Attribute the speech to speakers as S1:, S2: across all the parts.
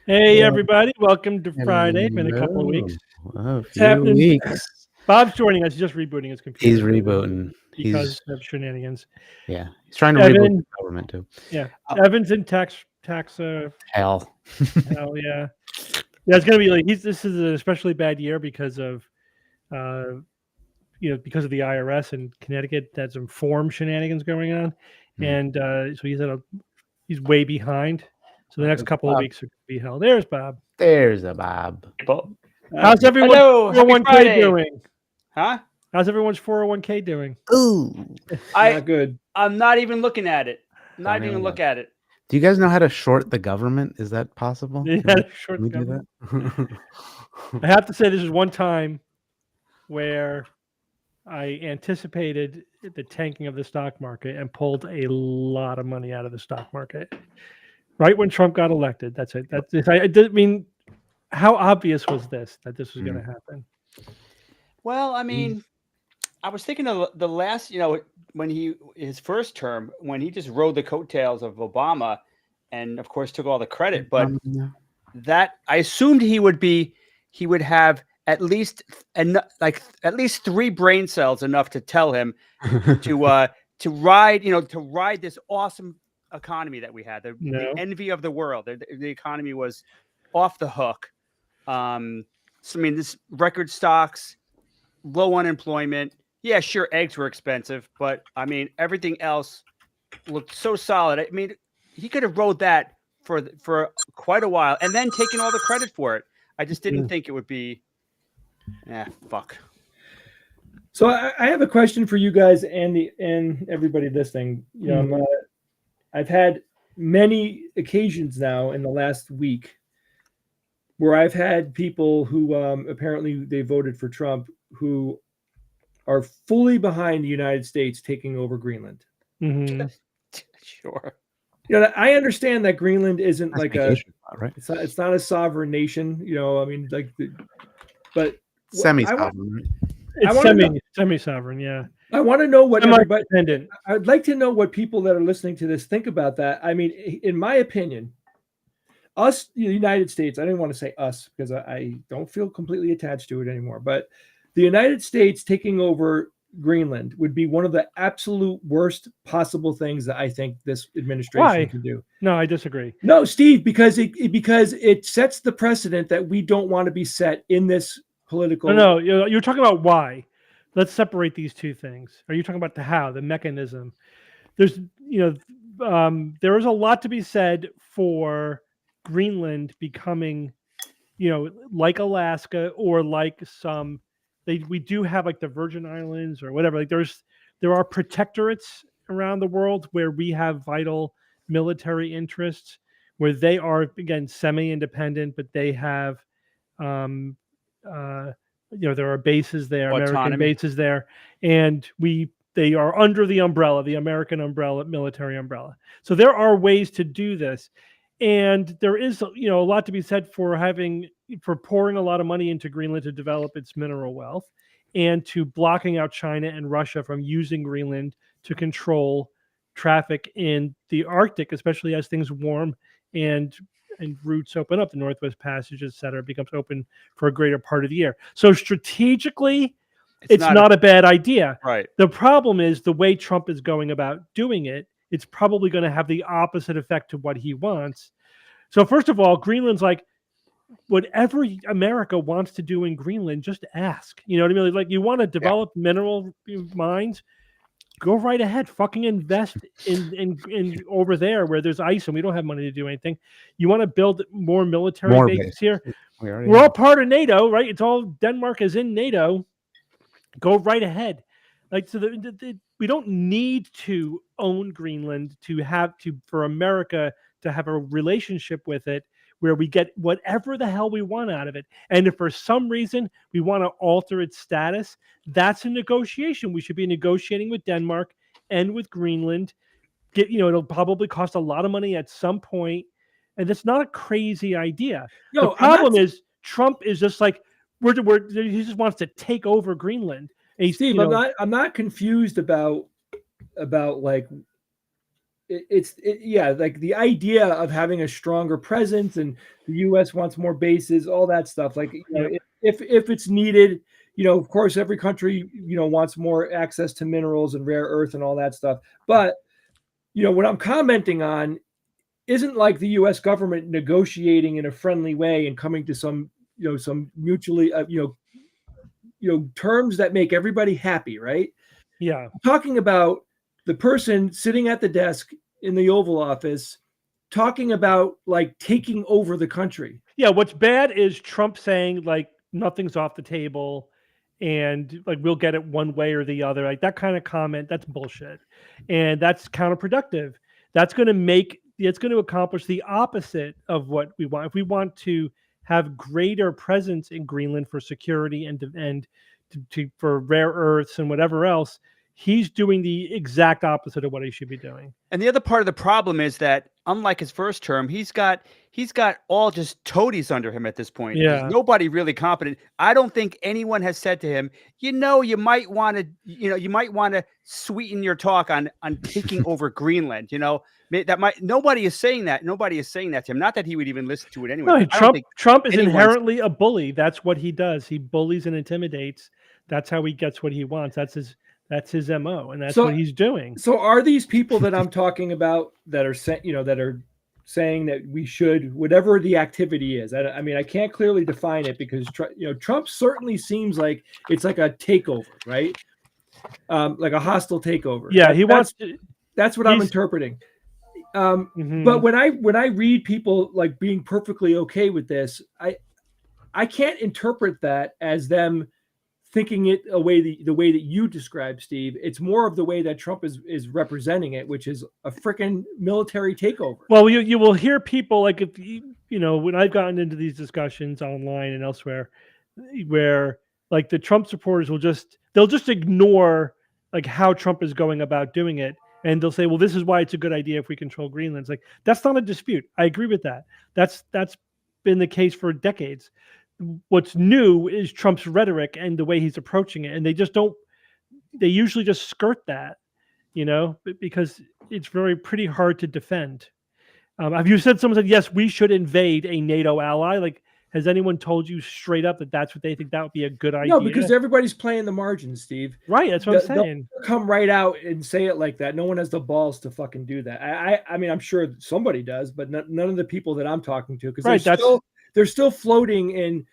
S1: Hey, everybody. Welcome to Friday. Been a couple of weeks.
S2: A few weeks.
S1: Bob's joining us. He's just rebooting his computer.
S2: He's rebooting.
S1: Because of shenanigans.
S2: Yeah. He's trying to reboot the government, too.
S1: Yeah. Evan's in tax
S2: hell.
S1: Hell, yeah. Yeah, it's going to be like, this is an especially bad year because of, because of the IRS in Connecticut. That's some form shenanigans going on. And so he's way behind. So the next couple of weeks are going to be hell. There's Bob.
S2: There's a Bob.
S1: How's everyone's 401k doing?
S3: Huh?
S1: How's everyone's 401k doing?
S2: Ooh.
S3: Not good. I'm not even looking at it. Not even look at it.
S2: Do you guys know how to short the government? Is that possible?
S1: Yeah, short the government. I have to say, this is one time where I anticipated the tanking of the stock market and pulled a lot of money out of the stock market. Right when Trump got elected. That's it. That's it. I mean, how obvious was this that this was going to happen?
S3: Well, I mean, I was thinking of the last, when his first term, when he just rode the coattails of Obama and of course took all the credit, but that I assumed he would have at least 3 brain cells enough to tell him to ride this awesome economy that we had, the envy of the world. The economy was off the hook. So I mean, this record stocks, low unemployment. Yeah, sure, eggs were expensive, but I mean, everything else looked so solid. I mean, he could have rode that for quite a while and then taken all the credit for it. I just didn't think it would be. Fuck.
S4: So I have a question for you guys and everybody listening. I've had many occasions now in the last week where I've had people who apparently they voted for Trump who are fully behind the United States taking over Greenland.
S1: Mm-hmm.
S3: Sure.
S4: I understand that Greenland isn't
S2: That's
S4: like
S2: right?
S4: It's not a sovereign nation. I mean, but
S2: semi-sovereign.
S1: It's semi-sovereign. Yeah.
S4: I want to know what everybody.
S1: Independent.
S4: I'd like to know what people that are listening to this think about that. I mean, in my opinion, us, the United States, I didn't want to say us because I don't feel completely attached to it anymore, but the United States taking over Greenland would be one of the absolute worst possible things that I think this administration can do.
S1: No, I disagree.
S4: No, Steve, because it sets the precedent that we don't want to be set in this political.
S1: No, you're talking about why. Let's separate these two things. Are you talking about the how, the mechanism? There's, there is a lot to be said for Greenland becoming, like Alaska or like we do have like the Virgin Islands or whatever. Like there are protectorates around the world where we have vital military interests, where they are again semi-independent, but they have, there are bases there, American
S3: Autonomy.
S1: bases there, and they are under the umbrella, the American umbrella, military umbrella. So there are ways to do this. And there is, a lot to be said for pouring a lot of money into Greenland to develop its mineral wealth, and to blocking out China and Russia from using Greenland to control traffic in the Arctic, especially as things warm and routes open up, the Northwest Passage, et cetera, becomes open for a greater part of the year. So strategically, it's not a bad idea.
S3: Right.
S1: The problem is the way Trump is going about doing it. It's probably going to have the opposite effect to what he wants. So first of all, Greenland's like, whatever America wants to do in Greenland, just ask. You know what I mean? Like, you want to develop mineral mines, go right ahead. Fucking invest in over there where there's ice and we don't have money to do anything. You want to build more military bases here? We're all part of NATO, right? It's all Denmark is in NATO. Go right ahead. Like, so we don't need to own Greenland for America to have a relationship with it where we get whatever the hell we want out of it. And if for some reason we want to alter its status, that's a negotiation. We should be negotiating with Denmark and with Greenland. It'll probably cost a lot of money at some point, and that's not a crazy idea. The problem is Trump is just like he just wants to take over Greenland.
S4: Steve, I'm not confused about like like the idea of having a stronger presence, and the U.S. wants more bases, all that stuff. Like, if it's needed, of course, every country wants more access to minerals and rare earth and all that stuff. But what I'm commenting on isn't like the U.S. government negotiating in a friendly way and coming to some mutually terms that make everybody happy, right?
S1: Yeah.
S4: I'm talking about the person sitting at the desk in the Oval Office talking about like taking over the country.
S1: Yeah, what's bad is Trump saying like nothing's off the table and like we'll get it one way or the other. Like that kind of comment, that's bullshit. And that's counterproductive. It's going to accomplish the opposite of what we want. If we want to have greater presence in Greenland for security and for rare earths and whatever else, he's doing the exact opposite of what he should be doing.
S3: And the other part of the problem is that, unlike his first term, he's got all just toadies under him at this point.
S1: Yeah.
S3: There's nobody really competent. I don't think anyone has said to him, you might want to sweeten your talk on taking over Greenland. Nobody is saying that. Nobody is saying that to him. Not that he would even listen to it anyway.
S1: No, Trump is inherently a bully. That's what he does. He bullies and intimidates. That's how he gets what he wants. That's his MO, and that's what he's doing.
S4: So are these people that I'm talking about that are saying that we should, whatever the activity is? I mean, I can't clearly define it because Trump certainly seems like it's like a takeover, right? Like a hostile takeover.
S1: Yeah,
S4: that's what I'm interpreting. But when I read people like being perfectly okay with this, I can't interpret that as them thinking it the way that you described, Steve. It's more of the way that Trump is representing it, which is a freaking military takeover.
S1: Well, you will hear people like, if when I've gotten into these discussions online and elsewhere, where like the Trump supporters they'll just ignore like how Trump is going about doing it, and they'll say, well, this is why it's a good idea if we control Greenland. It's like, that's not a dispute. I agree with that. That's been the case for decades. What's new is Trump's rhetoric and the way he's approaching it. And they usually just skirt that, because it's pretty hard to defend. Have you someone said, yes, we should invade a NATO ally? Like, has anyone told you straight up that that's what they think that would be a good idea?
S4: No, because everybody's playing the margins, Steve.
S1: Right. That's what I'm saying.
S4: They'll come right out and say it like that. No one has the balls to fucking do that. I mean, I'm sure somebody does, but none of the people that I'm talking to, because they're still floating in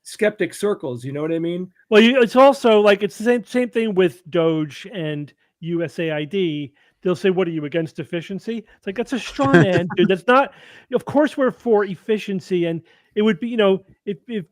S4: skeptic circles. You know what I mean?
S1: Well, it's also like it's the same thing with Doge and USAID. They'll say, "What are you against efficiency?" It's like that's a straw man, dude. That's not. Of course, we're for efficiency, and it would be, if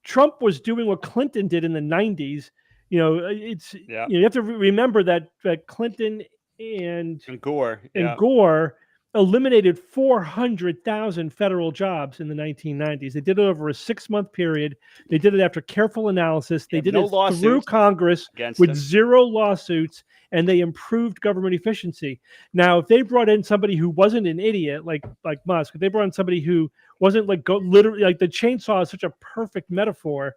S1: Trump was doing what Clinton did in the '90s, it's you have to remember that Clinton and
S3: Gore
S1: Gore eliminated 400,000 federal jobs in the 1990s. They did it over a 6-month period. They did it after careful analysis. They did it through Congress with 0 lawsuits, and they improved government efficiency. Now, if they brought in somebody who wasn't an idiot like Musk, if they brought in somebody who wasn't literally like the chainsaw is such a perfect metaphor,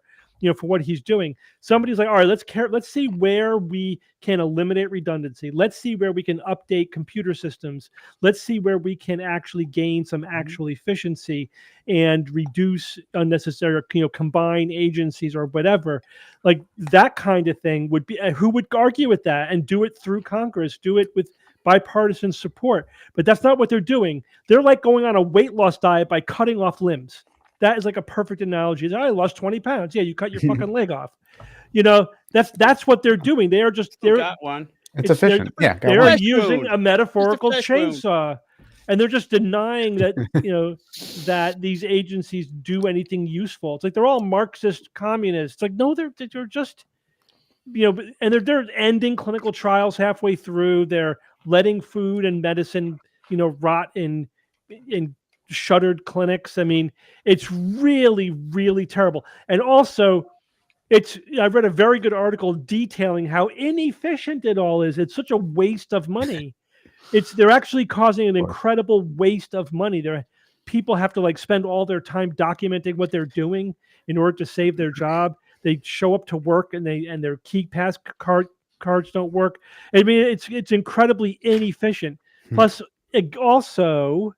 S1: for what he's doing. Somebody's like, all right, let's see where we can eliminate redundancy. Let's see where we can update computer systems. Let's see where we can actually gain some actual efficiency and reduce unnecessary, combine agencies or whatever. Like that kind of thing would be, who would argue with that and do it through Congress, do it with bipartisan support. But that's not what they're doing. They're like going on a weight loss diet by cutting off limbs. That is like a perfect analogy. I lost 20 pounds. Yeah, you cut your fucking leg off. That's what they're doing. They are just
S3: got one.
S2: It's efficient.
S1: They're using a metaphorical chainsaw, and they're just denying that that these agencies do anything useful. It's like they're all Marxist communists. It's like no, they're just and they're ending clinical trials halfway through. They're letting food and medicine rot in shuttered clinics. I mean, it's really, really terrible. And also, I've read a very good article detailing how inefficient it all is. It's such a waste of money. They're actually causing an incredible waste of money. People have to spend all their time documenting what they're doing in order to save their job. They show up to work and their key pass cards don't work. I mean, it's incredibly inefficient. Plus, also,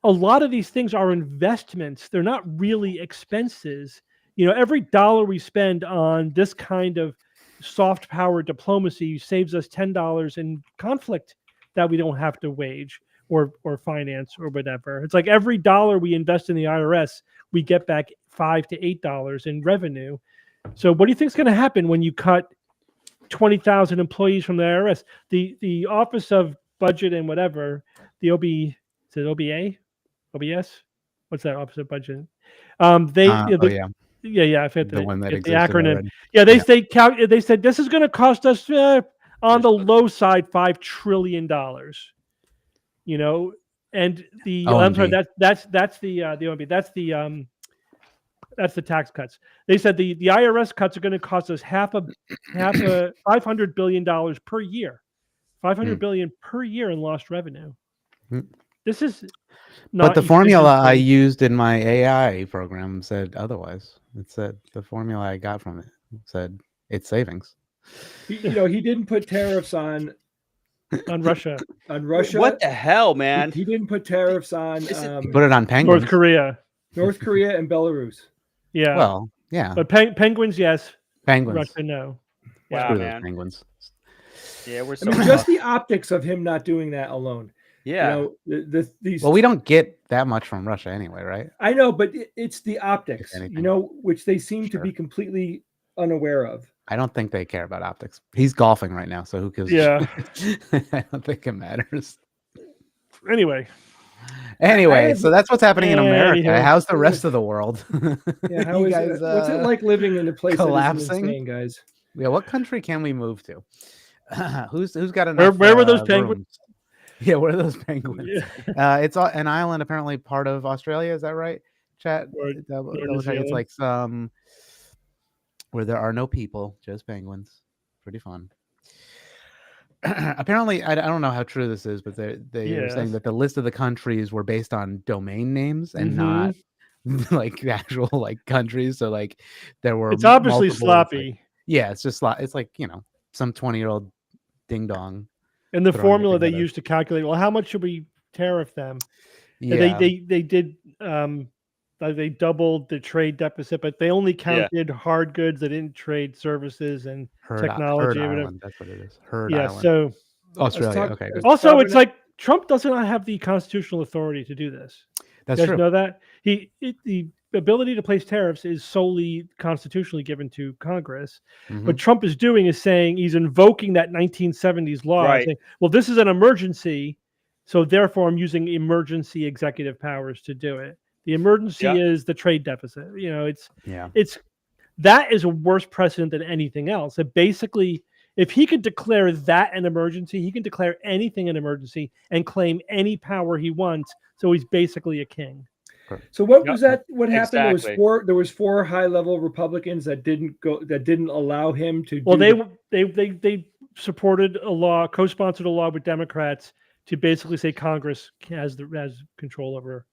S1: a lot of these things are investments. They're not really expenses. Every dollar we spend on this kind of soft power diplomacy saves us $10 in conflict that we don't have to wage or finance or whatever. It's like every dollar we invest in the IRS, we get back $5 to $8 in revenue. So what do you think is going to happen when you cut 20,000 employees from the IRS? The Office of Budget and whatever, the OBA? OBS? What's that? Office of Budget? I forget the
S2: one that
S1: the
S2: existed
S1: acronym.
S2: already.
S1: Yeah, they said this is going to cost us on the low side $5 trillion. And the I'm sorry, that's the OMB. That's the tax cuts. They said the IRS cuts are going to cost us half a $500 billion per year. $500 billion per year in lost revenue. This is not.
S2: But the formula I used in my AI program said otherwise. It said the formula I got from it said it's savings.
S4: He didn't put tariffs on
S1: Russia.
S4: On Russia.
S3: What the hell, man?
S4: He didn't put tariffs on.
S2: He put it on penguins.
S1: North Korea
S4: and Belarus.
S1: Yeah.
S2: Well, yeah.
S1: But penguins, yes.
S2: Penguins.
S1: Russia, no.
S3: Wow,
S2: Screw
S3: man.
S2: those penguins.
S3: Yeah, we're so.
S4: Just the optics of him not doing that alone.
S3: Yeah.
S4: These.
S2: Well, we don't get that much from Russia anyway, right?
S4: I know, but it's the optics, which they seem to be completely unaware of.
S2: I don't think they care about optics. He's golfing right now, so who cares?
S1: Yeah.
S2: I don't think it matters.
S1: Anyway,
S2: so that's what's happening in America. How's the rest of the world?
S4: Yeah, how is guys, what's it like living in a place
S2: collapsing?
S4: That isn't insane, guys?
S2: Yeah, what country can we move to? Who's got enough?
S1: Where were those penguins?
S2: Rooms? Yeah, where are those penguins? Yeah. It's an island, apparently part of Australia. Is that right? Chat. It's like some where there are no people, just penguins. Pretty fun. Apparently, I don't know how true this is, but they were saying that the list of the countries were based on domain names and not like the actual countries. So there were.
S1: It's obviously sloppy.
S2: Yeah, it's just it's some 20-year-old ding dong.
S1: And the formula they used to calculate, well, how much should we tariff them? Yeah. They did they doubled the trade deficit, but they only counted hard goods. They didn't trade services and technology.
S2: Island, that's what it is. Island.
S1: So
S2: Australia. Okay.
S1: Also, it's like Trump does not have the constitutional authority to do this.
S2: That's
S1: you guys
S2: true.
S1: Know that he ability to place tariffs is solely constitutionally given to Congress.
S2: Mhm.
S1: What Trump is doing is saying he's invoking that 1970s law,
S3: Right.
S1: saying, well, this is an emergency, so therefore I'm using emergency executive powers to do it. The emergency
S3: Yeah.
S1: is the trade deficit. It's
S2: Yeah.
S1: that is a worse precedent than anything else. It basically, if he can declare that an emergency, he can declare anything an emergency and claim any power he wants. So he's basically a king.
S4: So what
S3: Yep.
S4: was that? What happened?
S3: Exactly.
S4: There was four high-level Republicans that didn't allow him to.
S1: Well,
S4: do
S1: they supported a law, co-sponsored a law with Democrats to basically say Congress has control over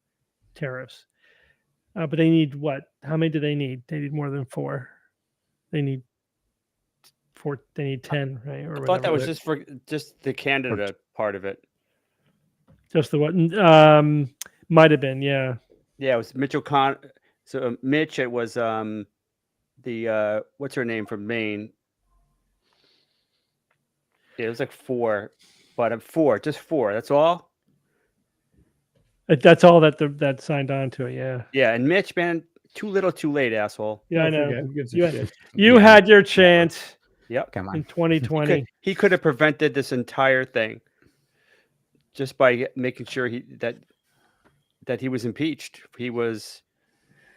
S1: tariffs. But they need what? How many do they need? They need more than 4. They need 4. They need 10, right? Or
S3: I thought that
S1: whatever.
S3: was just the Canada part of it.
S1: Just the what? Might have been, yeah.
S3: Yeah, it was Mitch O'Connor. So Mitch, it was the what's her name from Maine? Yeah, it was like 4, but 4, just 4. That's all.
S1: That's all that signed on to it. Yeah.
S3: Yeah, and Mitch, man, too little, too late, asshole.
S1: Yeah, I know.
S4: forget, who gives a
S1: You,
S4: shit?
S1: you
S2: Yeah.
S1: had your chance
S3: Yep.
S2: Come
S1: in
S2: on.
S1: 2020.
S3: He could have prevented this entire thing just by making sure that he was impeached. He was,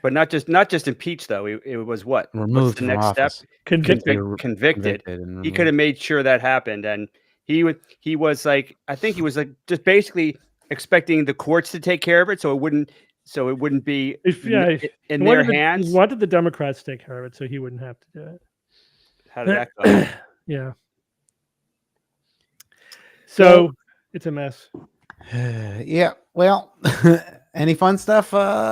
S3: but not just impeached though. It was what?
S2: Removed
S3: What's the
S2: from
S3: next
S2: office.
S3: step?
S1: Convicted.
S3: Convicted.
S2: and
S3: He could have made sure that happened, and he was like, I think he was like just basically expecting the courts to take care of it, so it wouldn't be in their hands.
S1: He wanted the Democrats to take care of it, so he wouldn't have to do it.
S3: How did that go?
S1: Yeah. So it's a mess.
S2: Yeah. Well, any fun stuff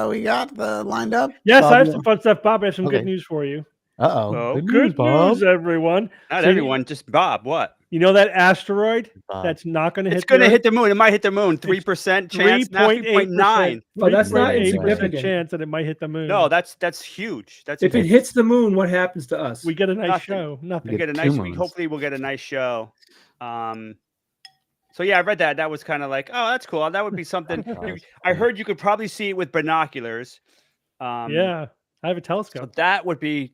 S2: we got lined up?
S1: Yes,
S2: Bob,
S1: I have some fun stuff. Bob, I have some
S2: Okay.
S1: good news for you.
S2: Uh-oh.
S3: Oh,
S1: Good
S2: Bob.
S1: news, everyone.
S3: Not
S1: So
S3: everyone, just Bob. What?
S1: You know that asteroid
S2: Bob.
S1: that's not going to hit
S3: It's going to
S1: the
S3: hit the moon. It might hit the moon. 3% chance. Now 3.9.
S4: Oh, that's not
S1: 3.8%
S4: insignificant.
S1: chance that it might hit the moon.
S3: No, that's huge. That's
S4: If it hits the moon, what happens to us?
S1: we get a nice
S3: Nothing.
S1: show. Nothing.
S3: we get a
S2: Two
S3: nice
S2: moons.
S3: hopefully we'll get a nice show. So yeah, I read that. That was kind of like, oh, that's cool. That would be something. I heard you could probably see it with binoculars.
S1: Yeah, I have a
S3: So
S1: telescope.
S3: that would be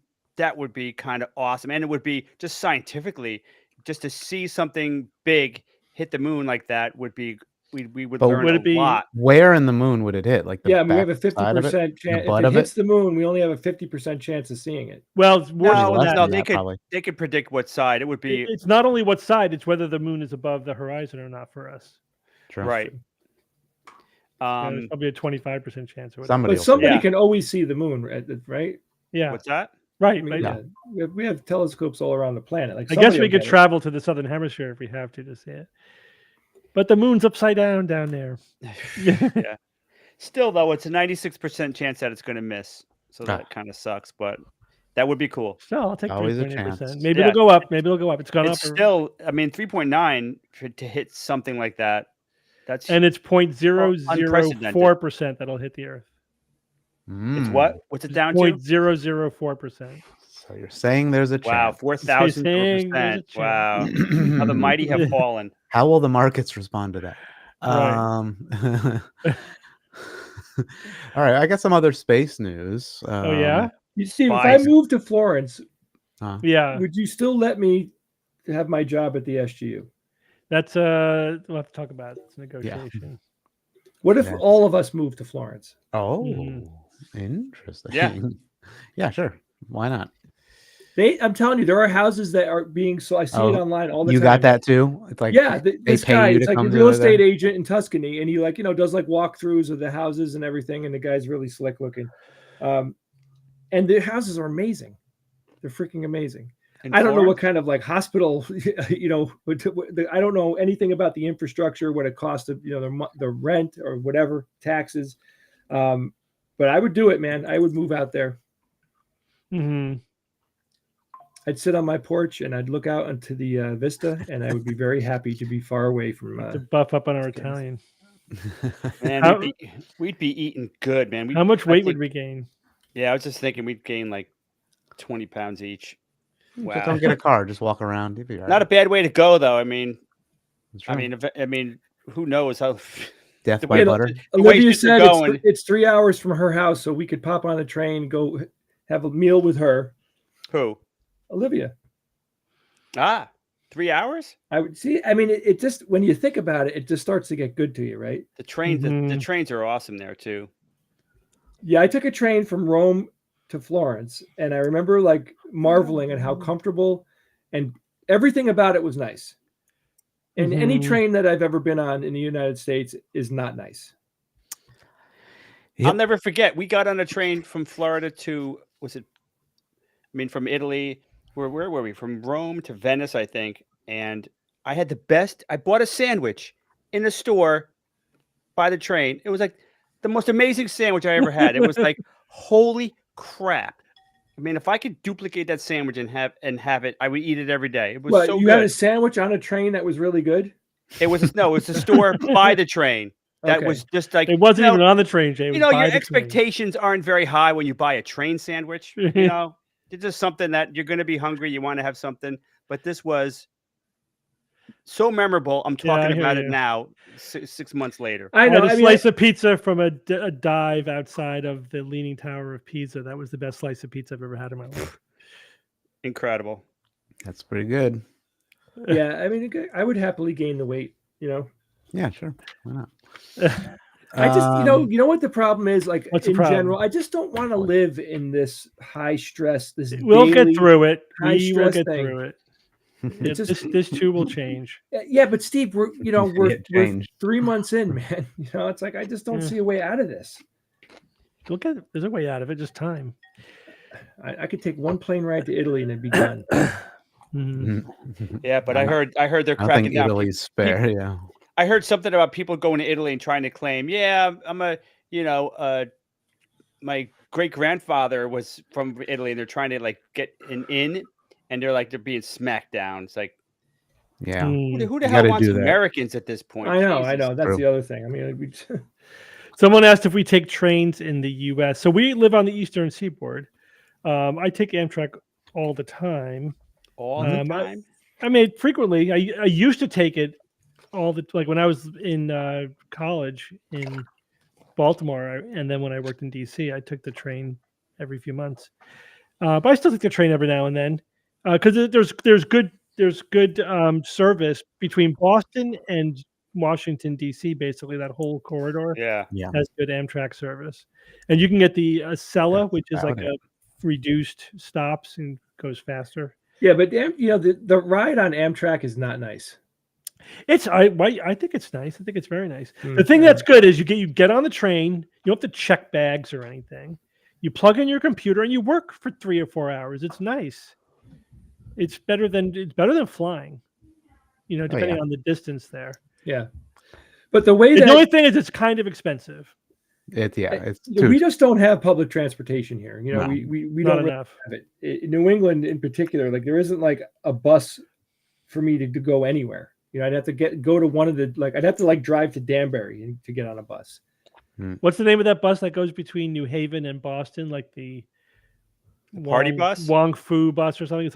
S3: kind of awesome, and it would be just scientifically, just to see something big hit the moon like that would be we would
S2: But
S3: learn
S1: would
S3: a
S1: it be-
S3: lot.
S2: Where in the moon would it hit? Like the
S4: Yeah, we have a
S2: back side of it?
S4: 50% chance.
S2: butt
S4: If
S2: of
S4: it hits
S2: it?
S4: the moon, we only have a 50% chance of seeing it.
S1: Well, it's worse
S3: No,
S1: than
S2: less
S1: that.
S3: no,
S2: than
S3: they
S2: that,
S3: could
S2: probably.
S3: they could predict what side it would be.
S1: It's not only what side; it's whether the moon is above the horizon or not for us.
S2: True.
S3: Right.
S1: There's probably a 25% chance. Or whatever.
S2: Somebody
S4: But
S2: will see
S4: somebody
S3: Yeah.
S4: can always see the moon, right?
S1: Yeah,
S3: What's that?
S1: right.
S4: I mean,
S1: right.
S2: Yeah.
S4: we have telescopes all around the planet. Like
S1: I guess
S4: somebody
S1: we
S4: will
S1: could
S4: get it.
S1: travel to the southern hemisphere if we have to see it. But the moon's upside down there.
S3: Yeah. Still though, it's a 96% chance that it's going to miss. So
S2: Ah.
S3: that kind of sucks, but that would be cool.
S1: So I'll take
S2: Always a
S1: 3.8%.
S2: chance.
S1: Maybe
S3: Yeah.
S1: it'll go up. Maybe it'll go up. It's gone
S3: It's
S1: up.
S3: still, I mean, 3.9 to hit something like that. That's
S1: And it's 0.004% that'll hit the Earth.
S3: it's what? What's it down to?
S1: 0.004%.
S2: So you're saying there's a
S3: Wow,
S2: chance.
S3: 4,000%.
S1: chance.
S3: Wow. How the mighty have fallen.
S2: How will the markets respond to that?
S1: Right.
S2: All right, I got some other space news.
S1: Oh yeah,
S4: Steve, if I
S3: Spies.
S4: move to Florence,
S1: yeah.
S4: would you still let me have my job at the SGU?
S1: That's we'll have to talk about it. It's a negotiation.
S4: What if
S2: Yes.
S4: all of us move to Florence?
S2: Oh,
S1: Mhm.
S2: interesting.
S3: Yeah.
S2: Yeah, sure. Why not?
S4: I'm telling you, there are houses that are being sold. I see it
S2: Oh,
S4: online all the
S2: You
S4: time.
S2: got that too? It's like
S4: Yeah,
S2: they
S4: this
S2: pay
S4: guy,
S2: you
S4: it's
S2: to
S4: like a
S2: come to
S4: real
S2: the-
S4: estate agent in Tuscany, and he does like walkthroughs of the houses and everything, and the guy's really slick looking. And the houses are amazing. They're freaking amazing.
S3: In
S4: I don't know what
S3: Florence? Mm-hmm.
S4: kind of like hospital, I don't know anything about the infrastructure, what it costs of, the rent or whatever, taxes. But I would do it, man. I would move out there.
S1: Hmm.
S4: I'd sit on my porch and I'd look out onto the vista, and I would be very happy to be far away from.
S1: To buff up on our
S4: Skins.
S1: Italian.
S3: Man,
S1: How-
S3: we'd be eating good, man.
S1: How much weight
S3: think-
S1: would we gain?
S3: Yeah, I was just thinking we'd gain like 20 pounds each.
S2: Just
S3: Wow.
S2: don't get a car. Just walk around. You'll be all
S3: Not a
S2: right.
S3: bad way to go, though. I mean,
S2: That's right.
S3: who knows how?
S2: Death
S3: The
S2: by
S3: way-
S2: butter.
S3: the way
S4: Olivia
S3: shits are
S4: said
S3: going.
S4: it's 3 hours from her house, so we could pop on the train, go have a meal with her.
S3: Who?
S4: Olivia.
S3: 3 hours?
S4: I would see. I mean, it just when you think about it, it just starts to get good to you, right?
S3: The trains, the
S1: Mhm.
S3: trains are awesome there too.
S4: Yeah, I took a train from Rome to Florence, and I remember like marveling at how comfortable and everything about it was nice. And any
S1: Mhm.
S4: train that I've ever been on in the United States is not nice.
S2: Yep.
S3: I'll never forget. We got on a train from Florida to from Italy. Where were we? From Rome to Venice, I think. And I had the best. I bought a sandwich in a store by the train. It was like the most amazing sandwich I ever had. It was like, holy crap. I mean, if I could duplicate that sandwich and have it, I would eat it every day. It was so
S4: You
S3: good.
S4: had a sandwich on a train that was really good?
S3: It was a store by the train that
S4: Okay.
S3: was just like
S1: It wasn't
S3: you know,
S1: even on the train, Jay. It was
S3: your
S1: by the train.
S3: expectations aren't very high when you buy a train sandwich. It's just something that you're going to be hungry. You want to have something, but this was so memorable. I'm
S1: Yeah, I
S3: talking
S1: hear
S3: about it
S1: you.
S3: now, 6 months later.
S4: I
S1: I
S4: know.
S1: had a
S4: I mean,
S1: slice of pizza from a dive outside of the Leaning Tower of Pisa. That was the best slice of pizza I've ever had in my life.
S3: Incredible.
S2: That's pretty good.
S4: yeah, I mean, I would happily gain the weight. You know,
S2: Yeah, sure. Why not?
S4: I just, you know what the problem is. Like
S1: What's the
S4: in
S1: problem?
S4: general, I just don't want to live in this high stress. This
S1: We'll
S4: daily,
S1: get through it.
S4: high
S1: We will
S4: stress
S1: get
S4: thing.
S1: through it.
S4: It's just-
S1: This too will change.
S4: Yeah, but Steve, we're
S2: Get
S4: we're
S2: changed.
S4: 3 months in, man. You know, it's like I just don't
S1: Yeah.
S4: see a way out of this.
S1: There's a way out of it. Just time.
S4: I could take one plane ride to Italy and it'd be done.
S1: Mhm.
S3: Yeah, but I heard they're
S2: I don't
S3: cracking
S2: think
S3: down.
S2: Italy's spare. Yeah.
S3: I heard something about people going to Italy and trying to claim, yeah, I'm my great grandfather was from Italy, and they're trying to like get an in, and they're being smacked down. It's like,
S2: Yeah.
S1: Mm.
S3: who the
S2: You
S3: hell
S2: gotta
S3: wants
S2: do that.
S3: Americans at this point?
S4: I know.
S3: Jesus.
S4: That's
S2: True.
S4: the other thing. I mean,
S1: Someone asked if we take trains in the U.S. So we live on the Eastern Seaboard. I take Amtrak all the time.
S3: All the
S1: I-
S3: time.
S1: I mean, frequently. I used to take it like when I was in college in Baltimore, and then when I worked in D.C., I took the train every few months. But I still take the train every now and then because there's good service between Boston and Washington D.C. Basically, that whole corridor
S3: Yeah.
S2: Yeah.
S1: has good Amtrak service, and you can get the Acela,
S2: That's
S1: which is like
S2: about it.
S1: a reduced stops and goes faster.
S4: yeah, but the ride on Amtrak is not nice.
S1: I think it's nice. I think it's very nice. The thing that's good is you get on the train. You don't have to check bags or anything. You plug in your computer and you work for 3 or 4 hours. It's nice. It's better than flying. Depending on the distance there.
S4: Yeah, but the way
S1: The
S4: that
S1: only thing is it's kind of expensive.
S2: It's
S4: we just don't have public transportation here. You know,
S2: No.
S4: we
S1: Not
S4: don't really
S1: enough.
S4: have it. In New England, in particular, like there isn't like a bus for me to go anywhere. You know, I'd have to go to one of the I'd have to drive to Danbury to get on a bus.
S1: What's the name of that bus that goes between New Haven and Boston? Like the
S3: Party bus?
S1: Wong Fu bus or something.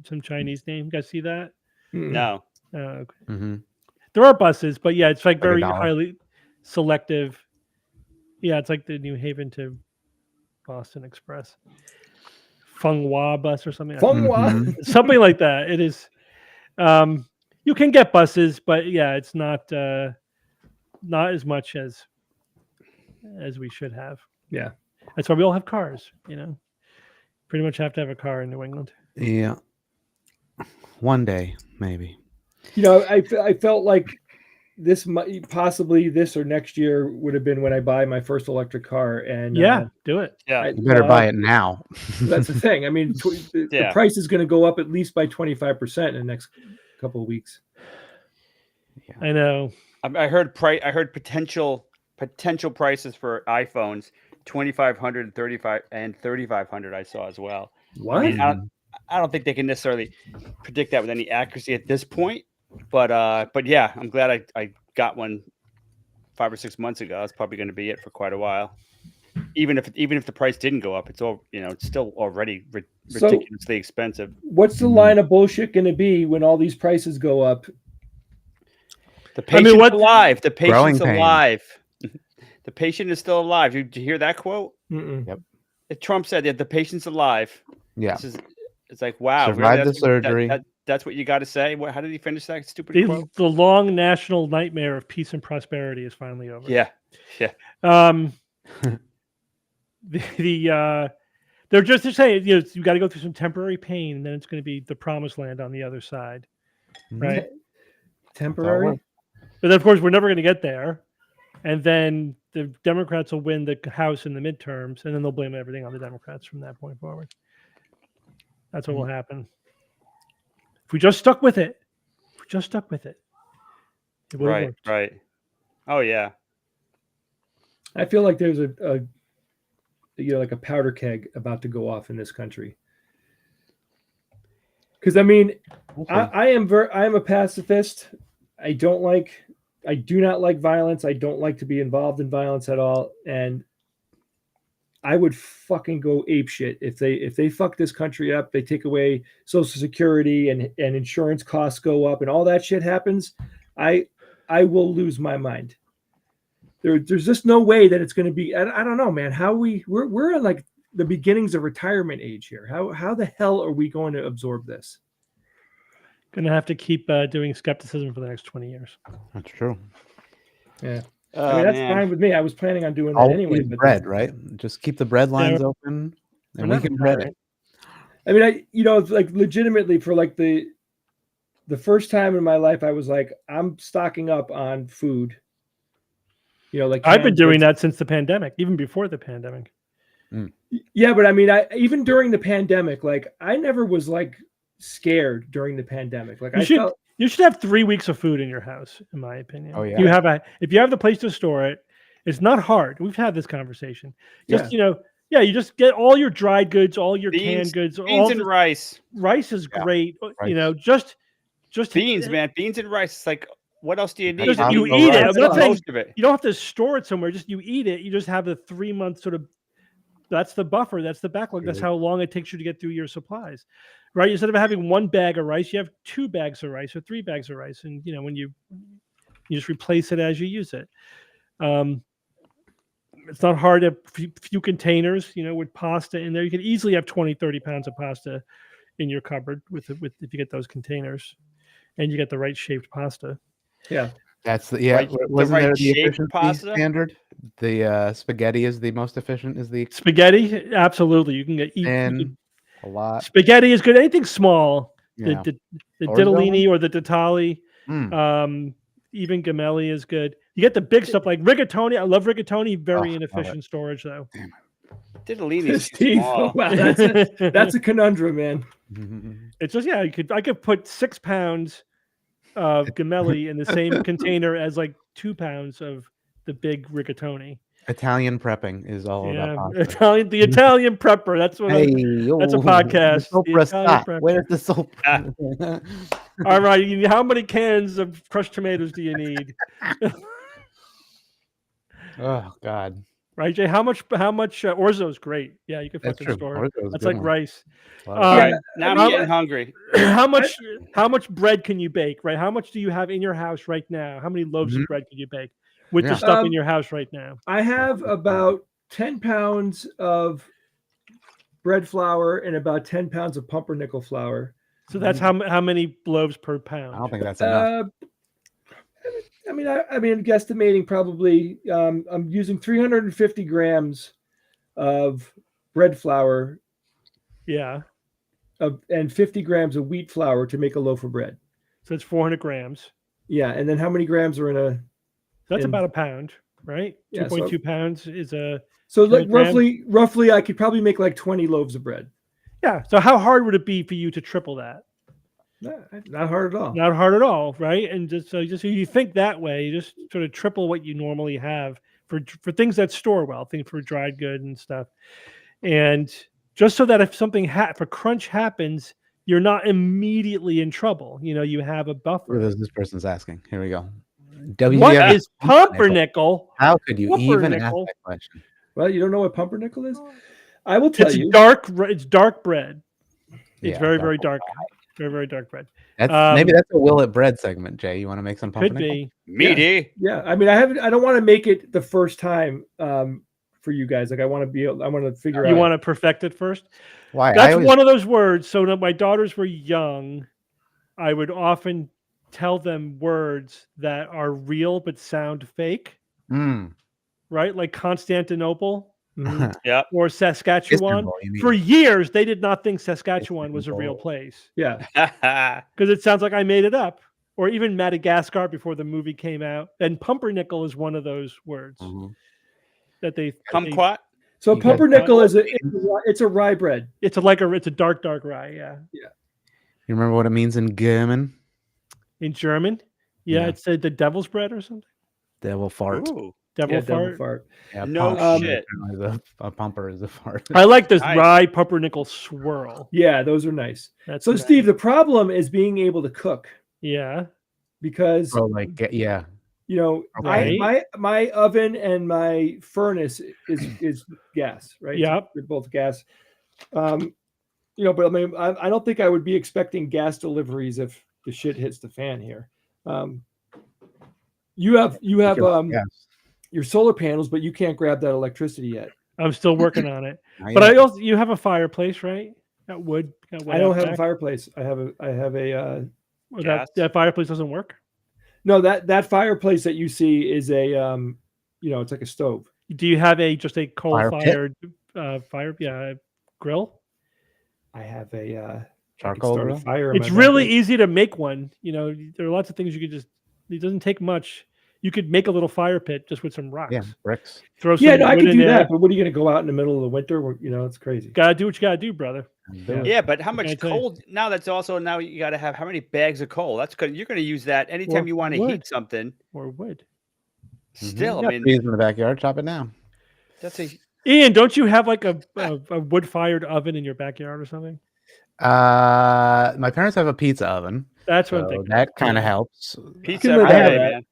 S1: Some Chinese name. You guys see that?
S3: No.
S1: Okay.
S2: Mm-hmm.
S1: There are buses, but yeah, it's like very
S2: $1.
S1: highly selective. Yeah, it's like the New Haven to Boston Express, Fenghua bus or something.
S2: Mhm.
S1: Something like that. It is. You can get buses, but yeah, it's not as much as we should have.
S4: Yeah.
S1: That's why we all have cars. Pretty much have to have a car in New England.
S2: Yeah. One day, maybe.
S4: You know, I felt like this possibly this or next year would have been when I buy my first electric car. And
S1: do it.
S3: Yeah.
S2: You better buy it now.
S4: That's the thing. I mean, the price is going to go up at least by 25% in the next couple of weeks.
S1: I know.
S3: I heard potential prices for iPhones 2,500 and 3,500 I saw as well.
S4: What?
S3: I mean, I don't think they can necessarily predict that with any accuracy at this point, but yeah, I'm glad I got one 5 or 6 months ago. That's probably going to be it for quite a while. Even if the price didn't go up, it's still already ridiculously expensive.
S4: What's the line of bullshit going to be when all these prices go up?
S3: The patient's alive. The patient's
S2: Growing pains.
S3: alive. The patient is still alive. Did you hear that quote?
S2: Yep.
S3: Trump said that the patient's alive.
S2: Yeah.
S3: It's like, wow.
S2: Survived
S3: really?
S2: the surgery.
S3: That's what you got to say? How did he finish that stupid quote?
S1: The long national nightmare of peace and prosperity is finally over.
S3: Yeah.
S1: They're just saying, you got to go through some temporary pain, and then it's going to be the promised land on the other side, right?
S4: Temporary.
S1: But of course, we're never going to get there, and then the Democrats will win the House in the midterms, and then they'll blame everything on the Democrats from that point forward. That's what will happen. If we just stuck with it, it would have worked.
S3: Right. Oh yeah.
S4: I feel like there's a like a powder keg about to go off in this country. Because I mean, I am a pacifist. I do not like violence. I don't like to be involved in violence at all. And I would fucking go apeshit if they fuck this country up. They take away Social Security and insurance costs go up and all that shit happens. I will lose my mind. There's just no way that it's going to be. I don't know, man. We're in like the beginnings of retirement age here. How the hell are we going to absorb this?
S1: Going to have to keep doing skepticism for the next 20 years.
S2: That's true.
S4: Yeah. I mean, that's fine with me. I was planning on doing that
S2: Always
S4: anyway.
S2: Bread, right? Just keep the bread lines open, and we can bread it.
S4: I mean, like legitimately for like the first time in my life, I was like, I'm stocking up on food. Like
S1: I've been doing that since the pandemic, even before the pandemic.
S4: Yeah, but I mean, even during the pandemic, like I never was like scared during the pandemic. Like
S1: you should have 3 weeks of food in your house, in my opinion.
S2: Oh yeah.
S1: If you have the place to store it, it's not hard. We've had this conversation. Just you just get all your dried goods, all your canned goods,
S3: beans and rice.
S1: Rice is great.
S2: Rice.
S1: Just
S3: beans, man. Beans and rice. It's like, what else do you need?
S1: You eat it. I'm not saying
S3: most of it.
S1: You don't have to store it somewhere. Just you eat it. You just have the 3 month sort of. That's the buffer. That's the backlog. That's how long it takes you to get through your supplies, right? Instead of having 1 bag of rice, you have 2 bags of rice or 3 bags of rice, and when you just replace it as you use it. It's not hard. A few containers, with pasta in there. You can easily have 20, 30 pounds of pasta in your cupboard with if you get those containers, and you get the right shaped pasta.
S4: Yeah.
S2: That's wasn't
S3: there
S2: the efficiency
S3: pasta?
S2: standard? The spaghetti is the most efficient. Is the
S1: spaghetti? Absolutely, you can eat
S2: a lot.
S1: Spaghetti is good. Anything small,
S2: Yeah.
S1: the ditalini or the tatali, even gamelli is good. You get the big stuff like rigatoni. I love rigatoni. Very inefficient storage though.
S2: Damn
S3: Ditalini is
S4: Steve,
S3: small.
S4: wow, that's a conundrum, man.
S1: It's just I could put 6 pounds of gamelli in the same container as like 2 pounds of the big rigatoni.
S2: Italian prepping is all about pasta.
S1: The Italian prepper. That's what. That's a podcast.
S2: Where's the soap?
S1: All right. How many cans of crushed tomatoes do you need?
S2: Oh God.
S1: Right, Jay? How much? Orzo's great. Yeah, you can put in store. That's like rice.
S3: All right, now I'm getting hungry.
S1: How much bread can you bake? Right? How much do you have in your house right now? How many loaves of bread can you bake with the stuff in your house right now?
S4: I have about 10 pounds of bread flour and about 10 pounds of pumpernickel flour.
S1: So that's how many loaves per pound?
S2: I don't think that's enough.
S4: I mean, guesstimating probably. I'm using 350 grams of bread flour.
S1: Yeah.
S4: And 50 grams of wheat flour to make a loaf of bread.
S1: So it's 400 grams.
S4: Yeah, and then how many grams are in a?
S1: That's about a pound, right?
S4: Yeah,
S1: 2.2 pounds is a.
S4: So like roughly, I could probably make like 20 loaves of bread.
S1: Yeah. So how hard would it be for you to triple that?
S4: Not hard at all.
S1: Not hard at all, right? And just so you think that way, you just sort of triple what you normally have for things that store well, things for dried good and stuff, and just so that if something if a crunch happens, you're not immediately in trouble. You have a buffer.
S2: This person's asking. Here we go.
S1: What is pumpernickel?
S2: How could you even ask that question?
S4: Well, you don't know what pumpernickel is? I will tell you.
S1: It's dark bread. It's very, very dark. Very, very dark bread.
S2: Maybe that's a Will It Bread segment, Jay. You want to make some
S1: Could
S2: pumpernickel?
S1: be.
S3: Meaty.
S4: Yeah, I mean, I don't want to make it the first time for you guys. Like, I want to figure out.
S1: You want to perfect it first?
S2: Why?
S1: That's one of those words. So when my daughters were young, I would often tell them words that are real but sound fake. Right? Like Constantinople.
S3: Yeah.
S1: Or Saskatchewan.
S2: Istanbul,
S1: For years, they did not think Saskatchewan was a real place.
S4: Yeah.
S1: Because it sounds like I made it up. Or even Madagascar before the movie came out. And pumpernickel is one of those words that they
S3: kumquat.
S4: So pumpernickel is it's a rye bread.
S1: It's a dark rye. Yeah.
S4: Yeah.
S2: You remember what it means in German?
S1: In German? Yeah, it said the devil's bread or something.
S2: Devil fart.
S3: Ooh.
S1: Devil fart.
S2: Yeah,
S3: No shit.
S2: A pumper is a fart.
S1: I like this rye pumpernickel swirl.
S4: Yeah, those are nice.
S1: That's
S4: so
S1: nice.
S4: Steve, the problem is being able to cook.
S1: Yeah.
S4: Because
S2: you
S4: know, my oven and my furnace is gas, right?
S1: Yeah,
S4: they're both gas. You know, but I mean, I don't think I would be expecting gas deliveries if the shit hits the fan here. You have your solar panels, but you can't grab that electricity yet.
S1: I'm still working on it. But you have a fireplace, right? That wood.
S4: I don't have a fireplace. I have a
S1: that fireplace doesn't work.
S4: No, that fireplace that you see is a it's like a stove.
S1: Do you have just a coal-fired grill?
S4: I have a
S2: charcoal grill.
S4: Fire.
S1: It's really easy to make one. You know, there are lots of things you could it doesn't take much. You could make a little fire pit just with some rocks.
S2: Yeah, bricks.
S1: Throw some
S4: I
S1: wood
S4: could
S1: in
S4: do
S1: there.
S4: that. But what are you going to go out in the middle of the winter? You know, it's crazy.
S1: Gotta do what you gotta do, brother.
S3: Yeah, but how much coal? Now that's also you got to have how many bags of coal? That's good. You're going to use that anytime you want to heat something.
S1: Or wood.
S3: Still, I mean,
S2: trees in the backyard, chop it down.
S3: That's
S1: Ian, don't you have like a wood-fired oven in your backyard or something?
S2: My parents have a pizza oven.
S1: That's what I'm thinking.
S2: That kind of helps.
S3: Pizza every day, man.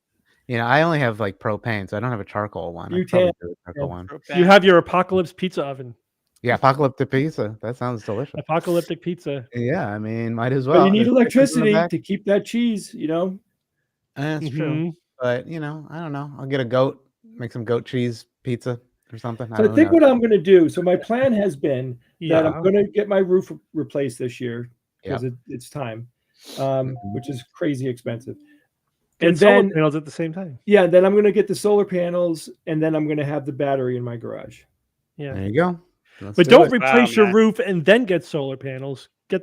S2: You know, I only have like propane, so I don't have a charcoal one.
S1: You have your apocalypse pizza oven.
S2: Yeah, apocalyptic pizza. That sounds delicious.
S1: Apocalyptic pizza.
S2: Yeah, I mean, might as well.
S4: But you need electricity to keep that cheese, you know?
S2: That's true. But, you know, I don't know. I'll get a goat, make some goat cheese pizza or something.
S4: So I think what I'm going to do, so my plan has been that I'm going to get my roof replaced this year because it's time, which is crazy expensive.
S1: And solar panels at the same time.
S4: Yeah, then I'm going to get the solar panels, and then I'm going to have the battery in my garage.
S2: Yeah, there you go.
S1: But don't replace your roof and then get solar panels. Do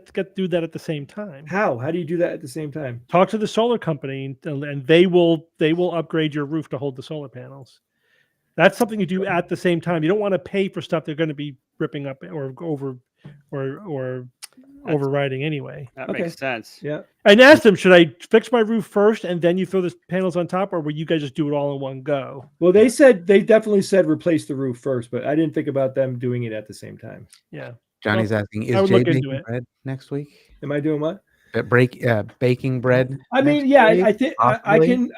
S1: that at the same time.
S4: How do you do that at the same time?
S1: Talk to the solar company, and they will upgrade your roof to hold the solar panels. That's something you do at the same time. You don't want to pay for stuff they're going to be ripping up or overriding anyway.
S3: That makes sense.
S4: Yeah.
S1: I asked them, should I fix my roof first and then you throw the panels on top, or will you guys just do it all in one go?
S4: Well, they definitely said replace the roof first, but I didn't think about them doing it at the same time.
S1: Yeah.
S2: Johnny's asking, is Jay baking bread next week?
S4: Am I doing what?
S2: Baking bread.
S4: I mean, yeah, I think I can.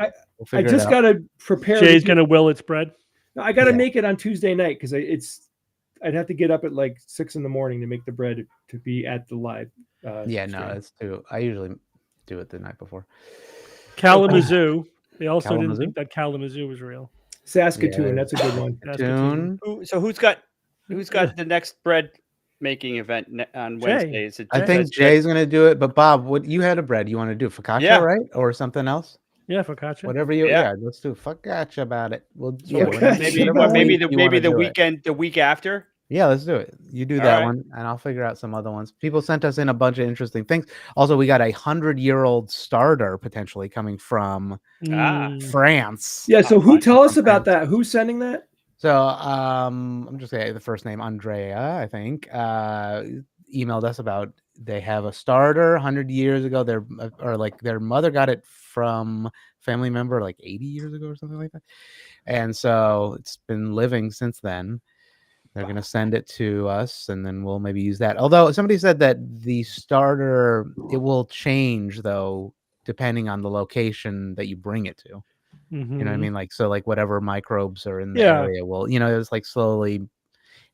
S4: I just got to prepare.
S1: Jay's going to will its bread.
S4: I got to make it on Tuesday night because I'd have to get up at like 6 a.m. to make the bread to be at the live.
S2: It's too. I usually do it the night before.
S1: Kalamazoo. They also didn't think that Kalamazoo was real.
S4: Saskatoon. That's a good one.
S2: Saskatoon.
S3: So who's got the next bread making event on Wednesday? Is it
S2: I think Jay's going to do it. But Bob, what you had a bread you want to do? Focaccia, right? Or something else?
S1: Yeah, focaccia.
S2: Whatever let's do focaccia about it.
S3: Maybe the week after.
S2: Yeah, let's do it. You do that one, and I'll figure out some other ones. People sent us in a bunch of interesting things. Also, we got a 100-year-old starter potentially coming from France.
S4: Yeah. So tell us about that? Who's sending that?
S2: So I'm just saying the first name, Andrea, I think, emailed us about they have a starter 100 years ago. Their mother got it from family member like 80 years ago or something like that. And so it's been living since then. They're going to send it to us, and then we'll maybe use that. Although somebody said that the starter, it will change, though, depending on the location that you bring it to. You know what I mean? Like whatever microbes are in the area will, it's like slowly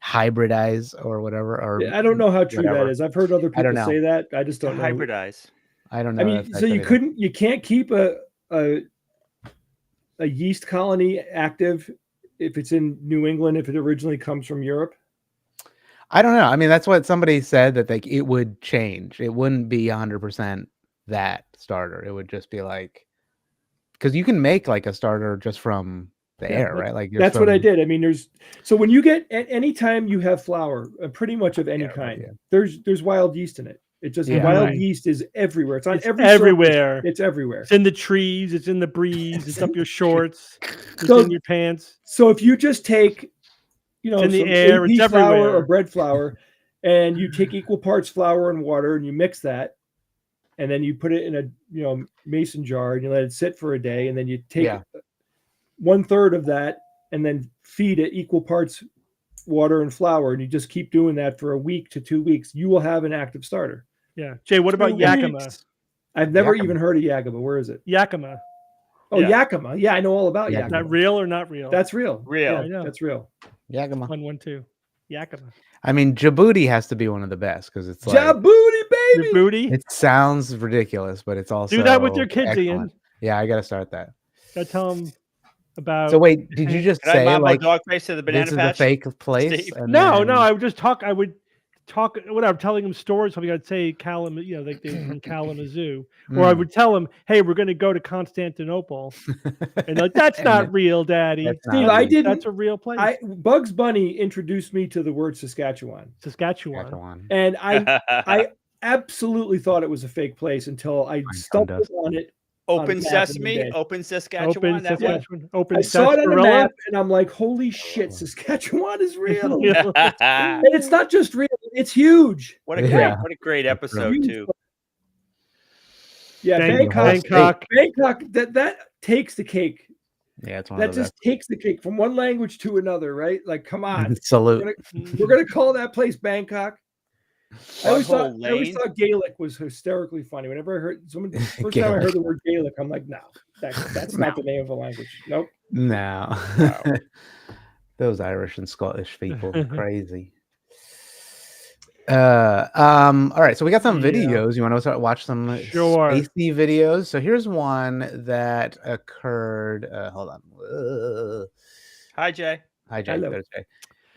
S2: hybridize or whatever. Or
S4: I don't know how true that is. I've heard other people say that. I just don't know.
S3: Hybridize.
S2: I don't know.
S4: I mean, so you can't keep a yeast colony active if it's in New England, if it originally comes from Europe.
S2: I don't know. I mean, that's what somebody said, that it would change. It wouldn't be 100% that starter. It would just be like, because you can make like a starter just from the air, right? Like
S4: that's what I did. I mean, so when you get anytime you have flour, pretty much of any kind, there's wild yeast in it. It just wild yeast is everywhere. It's on
S1: everywhere.
S4: Surface. It's everywhere.
S1: It's in the trees. It's in the breeze. It's up your shorts. It's in your pants.
S4: So if you just take,
S1: it's in the air, it's
S4: flour
S1: everywhere.
S4: or bread flour, and you take equal parts flour and water, and you mix that, and then you put it in a mason jar, and you let it sit for a day, and then you take 1/3 of that, and then feed it equal parts water and flour, and you just keep doing that for a week to 2 weeks. You will have an active starter.
S1: Yeah, Jay. What about Yakima?
S4: I've never even heard of Yakima. Where is it?
S1: Yakima.
S4: Oh, Yakima. Yeah, I know all about Yakima.
S1: Is that real or not real?
S4: That's real.
S3: Real.
S4: Yeah, I know. That's real.
S2: Yakima.
S1: 112. Yakima.
S2: I mean, Djibouti has to be one of the best because it's like
S4: Djibouti, baby.
S1: Djibouti.
S2: It sounds ridiculous, but it's also
S1: do that with your kids,
S2: excellent.
S1: Ian.
S2: Yeah, I got to start that.
S1: Gotta tell them about.
S2: So wait, did you just say like
S3: dog face to the banana
S2: this
S3: patch?
S2: is a fake place?
S1: No. I would just talk. I would talk when I'm telling them stories. Something I'd say like they're from Kalamazoo, or I would tell them, "Hey, we're going to go to Constantinople," and like, "That's not real, Daddy."
S4: Steve, I didn't.
S1: That's a real place.
S4: Bugs Bunny introduced me to the word Saskatchewan, and I absolutely thought it was a fake place until I stumbled on it.
S3: Open Sesame, Open Saskatchewan.
S1: Open
S4: I saw it on the map, and I'm like, "Holy shit, Saskatchewan is real!" And it's not just real; it's huge.
S3: What a great episode too.
S4: Yeah, Bangkok. That takes the cake.
S2: Yeah, it's one
S4: that just takes the cake from one language to another, right? Like, come on,
S2: salute.
S4: We're gonna call that place Bangkok. I always thought Gaelic was hysterically funny. Whenever I heard first time I heard the word Gaelic, I'm like, no, that's not the name of a language. Nope.
S2: No. Those Irish and Scottish people, crazy. All right, so we got some videos. You want to watch some spacey videos? So here's one that occurred. Hold on.
S3: Hi, Jay.
S2: Hi, Jay. There's Jay.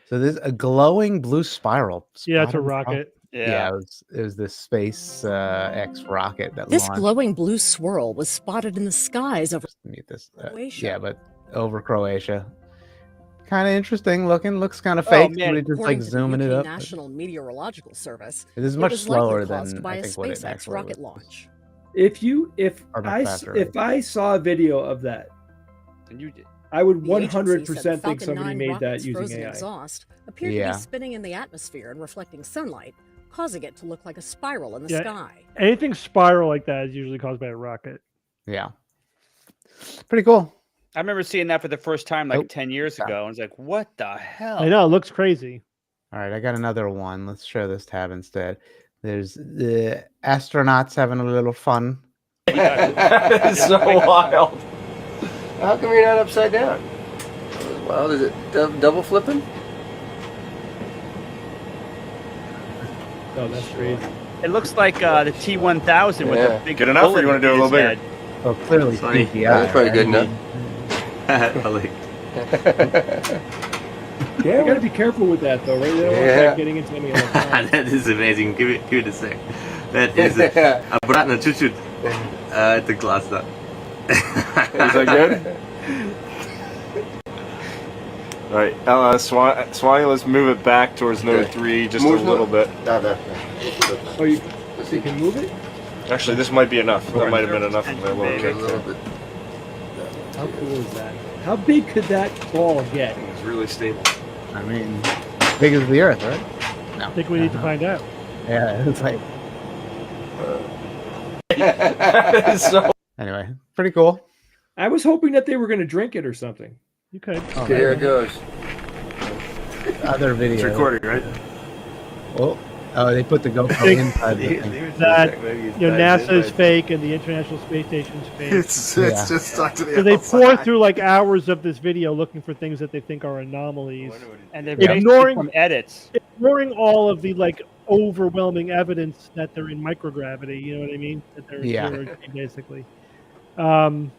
S2: So there's a glowing blue spiral.
S1: Yeah, it's a rocket.
S3: Yeah,
S2: it was this Space X rocket that
S5: this
S2: launched.
S5: glowing blue swirl was spotted in the skies over
S2: Croatia. Yeah, but over Croatia. Kind of interesting looking. Looks kind of fake.
S5: Somebody
S2: just like zooming it up.
S5: National Meteorological Service.
S2: It is much slower than I think what it
S5: SpaceX rocket launch.
S4: If I saw a video of that,
S3: and you did,
S4: I would 100% think somebody made that using AI.
S5: Exhaust appeared to be spinning in the atmosphere and reflecting sunlight, causing it to look like a spiral in the sky.
S1: Anything spiral like that is usually caused by a rocket.
S2: Yeah. Pretty cool.
S3: I remember seeing that for the first time 10 years ago. I was like, what the hell?
S1: I know, it looks crazy.
S2: All right, I got another one. Let's show this tab instead. There's the astronauts having a little fun.
S6: That is so wild. How come you're not upside down? Wild. Is it double flipping?
S4: Oh, that's crazy.
S3: It looks like the T-1000 with a big.
S7: Good enough, or you want to do a little bigger?
S2: Oh, clearly CGI.
S6: That's probably good enough.
S4: Yeah, you got to be careful with that, though, right? They don't want getting into any of that.
S8: That is amazing. Give it a sec. That is обратно чуть-чуть. Это классно.
S7: Is that good? All right, Swanee, let's move it back towards node 3 just a little bit.
S4: Oh, you can move it?
S7: Actually, this might be enough. That might have been enough of a little kick.
S4: How cool is that? How big could that ball get?
S7: It's really stable.
S2: I mean, as big as the Earth, right? No.
S1: I think we need to find out.
S2: Yeah, it's like.
S6: That is so.
S2: Anyway, pretty cool.
S4: I was hoping that they were going to drink it or something.
S1: You could.
S6: Okay, here it goes.
S2: Other video.
S7: It's recording, right?
S2: Oh, they put the GoPro inside the thing.
S1: That NASA is fake and the International Space Station is fake.
S7: It's just stuck to the
S1: So they pour through like hours of this video looking for things that they think are anomalies,
S3: and they're ignoring from edits,
S1: ignoring all of the like overwhelming evidence that they're in microgravity. You know what I mean? That they're zero G, basically.
S7: So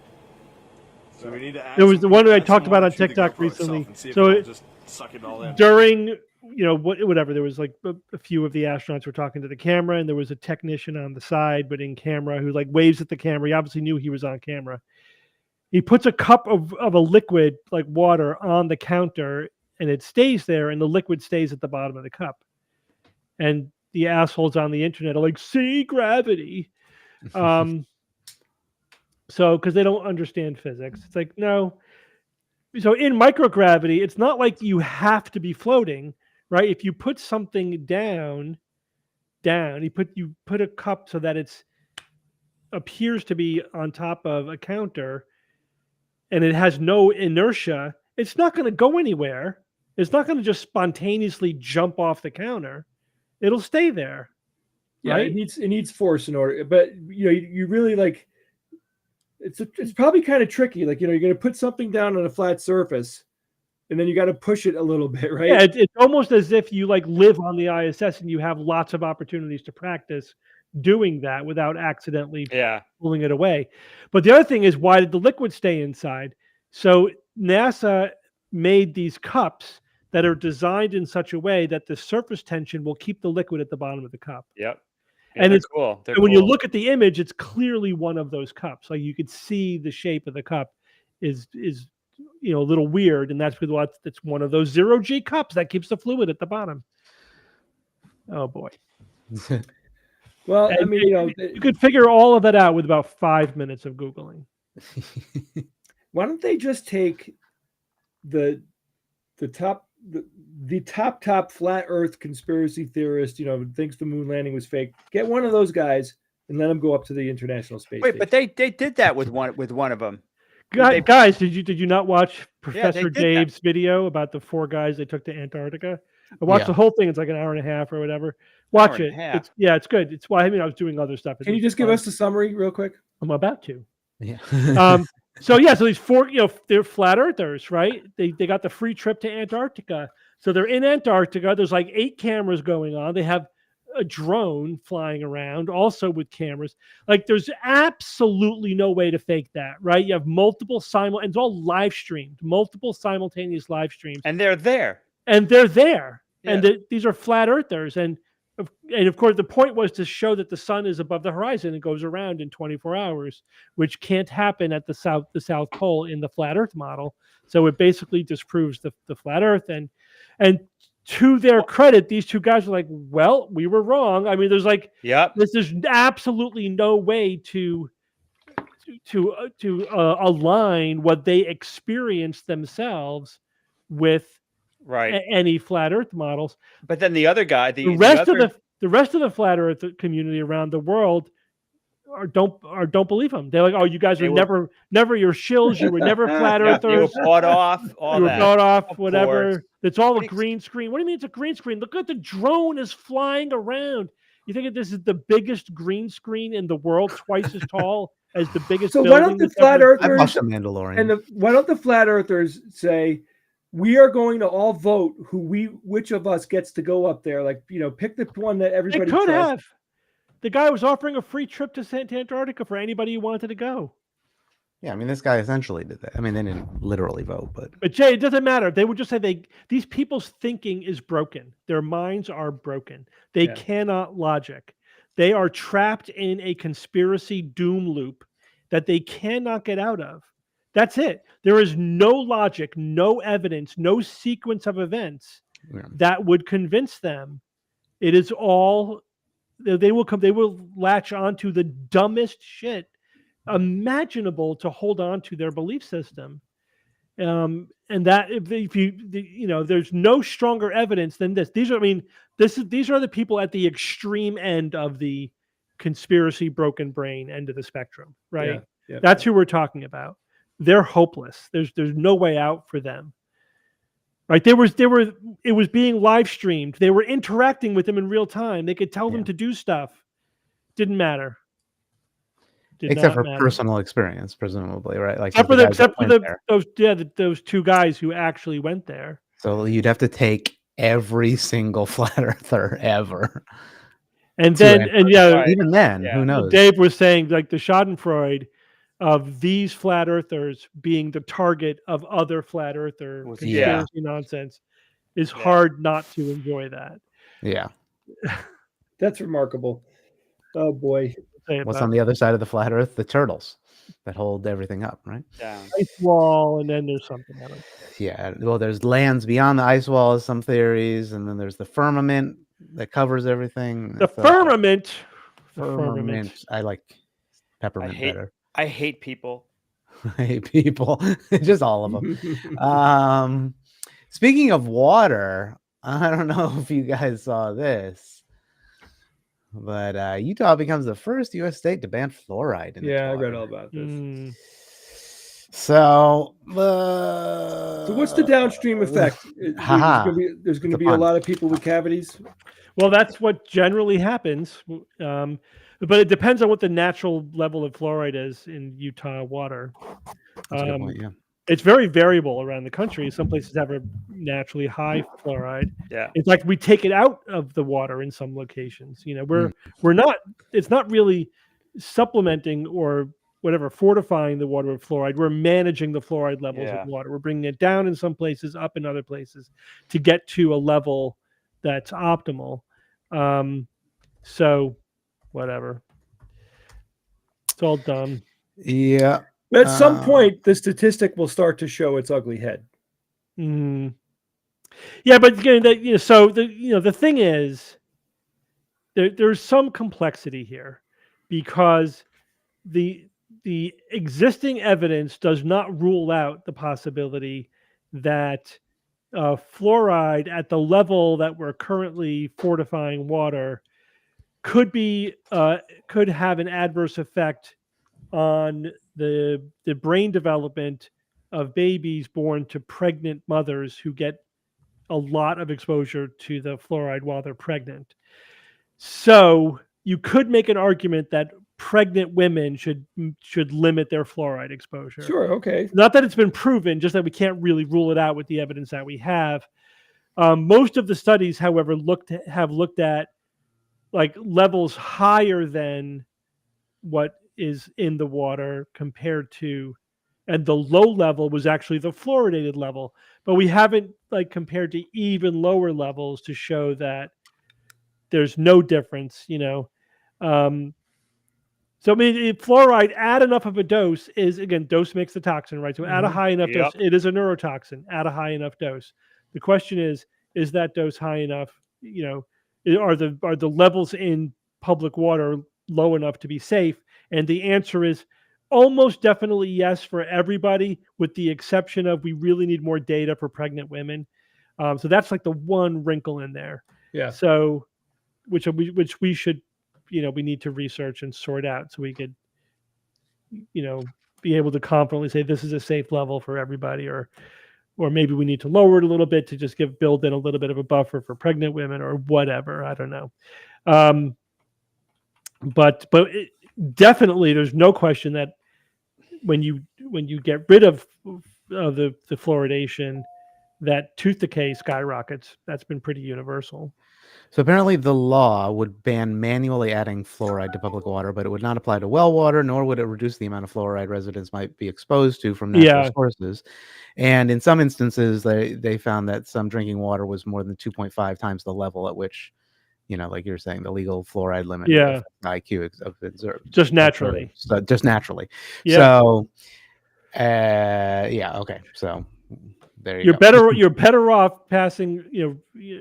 S7: we need to add
S1: there was the one that I
S7: add
S1: talked
S7: some
S1: about
S7: water
S1: on
S7: to the
S1: TikTok
S7: GoPro
S1: recently.
S7: itself and see if
S1: So
S7: it'll just suck it all in.
S1: during, whatever, there was like a few of the astronauts were talking to the camera, and there was a technician on the side, but in camera, who like waves at the camera. He obviously knew he was on camera. He puts a cup of a liquid like water on the counter, and it stays there, and the liquid stays at the bottom of the cup. And the assholes on the internet are like, see, gravity. So, because they don't understand physics. It's like, no. So in microgravity, it's not like you have to be floating, right? If you put something down, you put a cup so that it appears to be on top of a counter, and it has no inertia, it's not going to go anywhere. It's not going to just spontaneously jump off the counter. It'll stay there.
S4: Yeah,
S1: right?
S4: it needs force in order. But you really like. It's probably kind of tricky. Like you're going to put something down on a flat surface, and then you got to push it a little bit, right?
S1: Yeah, it's almost as if you like live on the ISS and you have lots of opportunities to practice doing that without accidentally pulling it away. But the other thing is, why did the liquid stay inside? So NASA made these cups that are designed in such a way that the surface tension will keep the liquid at the bottom of the cup.
S3: Yep.
S1: Yeah, and it's
S3: cool.
S1: And when you look at the image, it's clearly one of those cups. Like you could see the shape of the cup is a little weird, and that's because it's one of those 0G cups that keeps the fluid at the bottom. Oh boy.
S4: Well, I mean,
S1: you could figure all of that out with about 5 minutes of Googling.
S4: Why don't they just take the top flat Earth conspiracy theorist, thinks the moon landing was fake. Get one of those guys and let them go up to the International Space Station.
S3: But they did that with one of them.
S1: Guys, did you not watch Professor Dave's video about the 4 guys they took to Antarctica? I watched the whole thing. It's like an hour and a half or whatever. Watch it. It's good. It's why I was doing other stuff.
S4: Can you just give us the summary real quick?
S1: I'm about to.
S2: Yeah.
S1: So these 4, they're flat earthers, right? They got the free trip to Antarctica. So they're in Antarctica. There's like 8 cameras going on. They have a drone flying around also with cameras. Like there's absolutely no way to fake that, right? You have multiple and it's all live streamed, multiple simultaneous live streams.
S3: And they're there.
S1: Yeah. And these are flat earthers. And of course, the point was to show that the sun is above the horizon and goes around in 24 hours, which can't happen at the South Pole in the flat Earth model. So it basically disproves the flat Earth. And to their credit, these 2 guys were like, "Well, we were wrong." I mean, there's like, this is absolutely no way to align what they experienced themselves with any flat Earth models.
S3: But then the other guy, the
S1: rest of the flat Earth community around the world don't believe them. They're like, "Oh, you guys are never your shills. You were never flat Earthers.
S3: You were bought off.
S1: Whatever.
S3: Course.
S1: It's all a green screen." What do you mean it's a green screen? Look at the drone is flying around. You think this is the biggest green screen in the world, twice as tall as the biggest?
S4: So why don't the flat Earthers
S2: Mandalorian.
S4: why don't the flat Earthers say, we are going to all vote which of us gets to go up there? Like, pick the one that everybody
S1: could
S4: trusts.
S1: have. The guy was offering a free trip to Antarctica for anybody who wanted to go.
S2: Yeah, I mean, this guy essentially did that. I mean, they didn't literally vote, but
S1: Jay, it doesn't matter. They would just say these people's thinking is broken. Their minds are broken. They cannot logic. They are trapped in a conspiracy doom loop that they cannot get out of. That's it. There is no logic, no evidence, no sequence of events that would convince them. It is all they will latch onto the dumbest shit imaginable to hold on to their belief system. And that if you there's no stronger evidence than this. These are the people at the extreme end of the conspiracy broken brain end of the spectrum, right?
S4: Yeah.
S1: That's who we're talking about. They're hopeless. There's no way out for them. Right? It was being live streamed. They were interacting with them in real time. They could tell them to do stuff. Didn't matter.
S2: Except for personal experience, presumably, right? Like
S1: except for those 2 guys who actually went there.
S2: So you'd have to take every single flat earther ever.
S1: And then,
S2: even then, who knows?
S1: Dave was saying like the Schadenfreude of these flat earthers being the target of other flat earther conspiracy nonsense is hard not to enjoy that.
S2: Yeah.
S4: That's remarkable. Oh boy.
S2: What's on the other side of the flat earth? The turtles that hold everything up, right?
S1: Ice wall, and then there's something else.
S2: Yeah. Well, there's lands beyond the ice wall, as some theories, and then there's the firmament that covers everything.
S1: The firmament.
S2: I like peppermint better.
S3: I hate people.
S2: I hate people. Just all of them. Speaking of water, I don't know if you guys saw this, but Utah becomes the first U.S. state to ban fluoride.
S4: I read all about this.
S2: So
S4: what's the downstream effect? There's going to be a lot of people with cavities.
S1: Well, that's what generally happens, but it depends on what the natural level of fluoride is in Utah water.
S2: That's a good point, yeah.
S1: It's very variable around the country. Some places have a naturally high fluoride.
S3: Yeah,
S1: it's like we take it out of the water in some locations. We're not. It's not really supplementing or whatever fortifying the water with fluoride. We're managing the fluoride levels of water. We're bringing it down in some places, up in other places, to get to a level that's optimal. So whatever. It's all dumb.
S2: Yeah.
S4: At some point, the statistic will start to show its ugly head.
S1: Yeah, but so the thing is, there's some complexity here, because the existing evidence does not rule out the possibility that fluoride at the level that we're currently fortifying water could have an adverse effect on the brain development of babies born to pregnant mothers who get a lot of exposure to the fluoride while they're pregnant. So you could make an argument that pregnant women should limit their fluoride exposure.
S4: Sure, okay.
S1: Not that it's been proven, just that we can't really rule it out with the evidence that we have. Most of the studies, however, have looked at like levels higher than what is in the water compared to, and the low level was actually the fluoridated level, but we haven't like compared to even lower levels to show that there's no difference. So I mean, fluoride at enough of a dose is, again, dose makes the toxin, right? So at a high enough dose, it is a neurotoxin at a high enough dose. The question is that dose high enough? Are the levels in public water low enough to be safe? And the answer is almost definitely yes for everybody, with the exception of we really need more data for pregnant women. So that's like the one wrinkle in there.
S4: Yeah.
S1: So which we should, we need to research and sort out so we could, be able to confidently say this is a safe level for everybody, or maybe we need to lower it a little bit to just build in a little bit of a buffer for pregnant women or whatever. I don't know. But definitely there's no question that when you get rid of the fluoridation, that tooth decay skyrockets. That's been pretty universal.
S2: So apparently the law would ban manually adding fluoride to public water, but it would not apply to well water, nor would it reduce the amount of fluoride residents might be exposed to from natural sources. And in some instances, they found that some drinking water was more than 2.5 times the level at which, like you're saying, the legal fluoride limit IQ observed.
S1: Just naturally.
S2: So just naturally.
S1: Yeah.
S2: So, okay. So there you
S1: go. You're better off passing,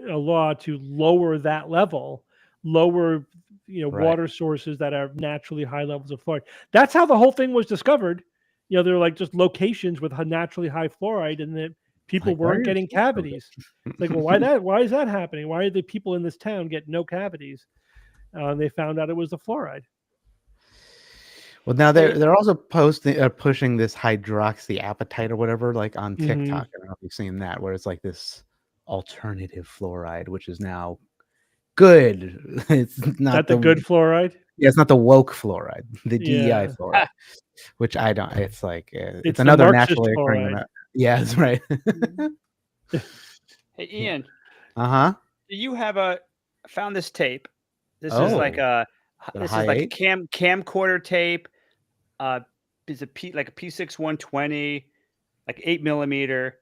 S1: a law to lower that level, lower, water sources that are naturally high levels of fluoride. That's how the whole thing was discovered. They're like just locations with naturally high fluoride, and that people weren't getting cavities. It's like, well, why is that happening? Why are the people in this town get no cavities? They found out it was the fluoride.
S2: Well, now they're also pushing this hydroxyapatite or whatever, like on TikTok. I don't know if you've seen that, where it's like this alternative fluoride, which is now good. It's not
S1: the good fluoride.
S2: Yeah, it's not the woke fluoride, the DEI fluoride, which I don't. It's like it's another naturally occurring. Yeah, that's right.
S3: Hey, Ian. Do you have I found this tape. This is
S2: Oh.
S3: like
S2: Is it a
S3: this
S2: high
S3: is like a
S2: eight?
S3: camcorder tape. It's like a P6 120, like 8mm,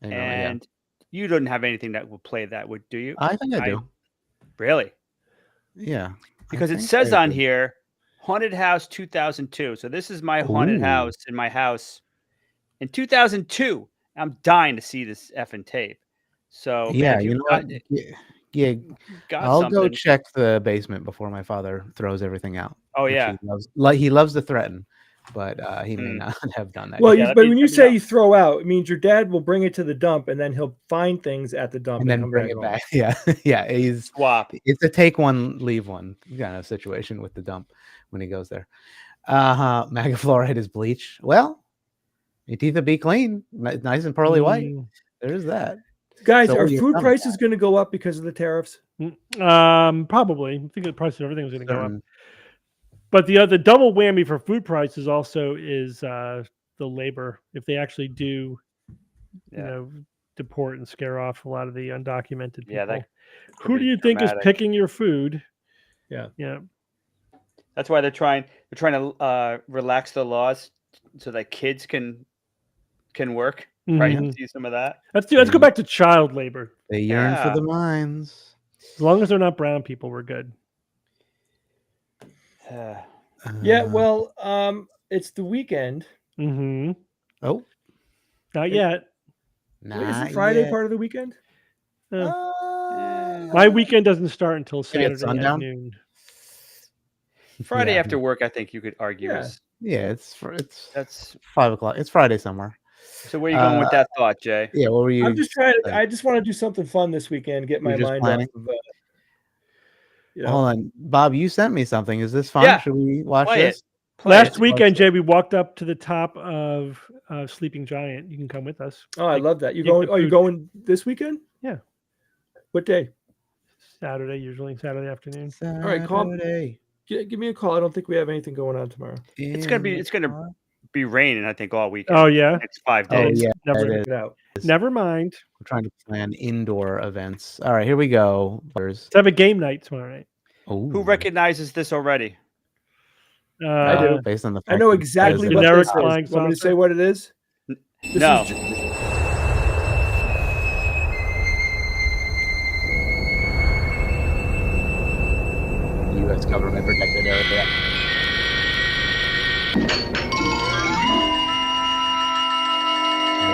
S2: Yeah.
S3: and you don't have anything that will play that, do you?
S2: I think I do.
S3: Really?
S2: Yeah.
S3: Because
S2: I
S3: it
S2: think
S3: says
S2: I
S3: on
S2: do.
S3: here, Haunted House 2002. So this is my haunted
S2: Ooh.
S3: house in my house in 2002. I'm dying to see this effing tape. So
S2: Yeah,
S3: man, if
S2: you know what? Yeah,
S3: got
S2: I'll go
S3: something.
S2: check the basement before my father throws everything out.
S3: Oh
S2: which
S3: yeah,
S2: he loves to threaten, but he may not have done that.
S4: Well,
S2: yet.
S4: but when you say you throw out, it means your dad will bring it to the dump, and then he'll find things at the dump
S2: and then
S4: come
S2: bring it
S4: home.
S2: back. Yeah, yeah.
S3: Swap.
S2: It's a take one, leave one kind of situation with the dump when he goes there. Maga fluoride is bleach. Well, your teeth will be clean, nice and pearly white. There's that.
S4: Guys,
S2: So
S4: are
S2: what you
S4: food
S2: telling me?
S4: prices going to go up because of the tariffs?
S1: Probably. I think the price of everything is going to go up. But the double whammy for food prices also is the labor. If they actually do, you know, deport and scare off a lot of the undocumented people.
S3: Yeah,
S1: who do you think is picking your food?
S4: Yeah.
S3: That's why they're trying to relax the laws so that kids can work. Right? See some of that.
S1: Let's go back to child labor.
S2: They yearn for the mines.
S1: As long as they're not brown people, we're good.
S4: Yeah, well, it's the weekend.
S2: Oh,
S1: not yet.
S4: Isn't Friday part of the weekend?
S1: My weekend doesn't start until Saturday at noon.
S3: Friday after work, I think you could argue is.
S2: Yeah,
S3: that's
S2: 5 o'clock. It's Friday somewhere.
S3: So where are you going with that thought, Jay?
S2: Yeah, what were you?
S4: I'm just trying to. I just want to do something fun this weekend. Get my mind off of.
S2: Hold on, Bob. You sent me something. Is this fun?
S3: Yeah.
S2: Should we watch this?
S1: Last weekend, Jay, we walked up to the top of Sleeping Giant. You can come with us.
S4: Oh, I love that. You going? Oh, you're going this weekend?
S1: Yeah.
S4: What day?
S1: Saturday, usually Saturday afternoon.
S4: All right, call. Give me a call. I don't think we have anything going on tomorrow.
S3: It's gonna be raining, I think, all weekend.
S1: Oh yeah,
S3: it's 5 days.
S2: Oh, yeah,
S1: Never mind.
S2: We're trying to plan indoor events. All right, here we go.
S1: Let's have a game night tomorrow night.
S3: Who recognizes this already?
S4: I do.
S2: Based on the
S4: I know exactly what this is. Want me to say what it is?
S3: No.
S2: U.S. government protected area.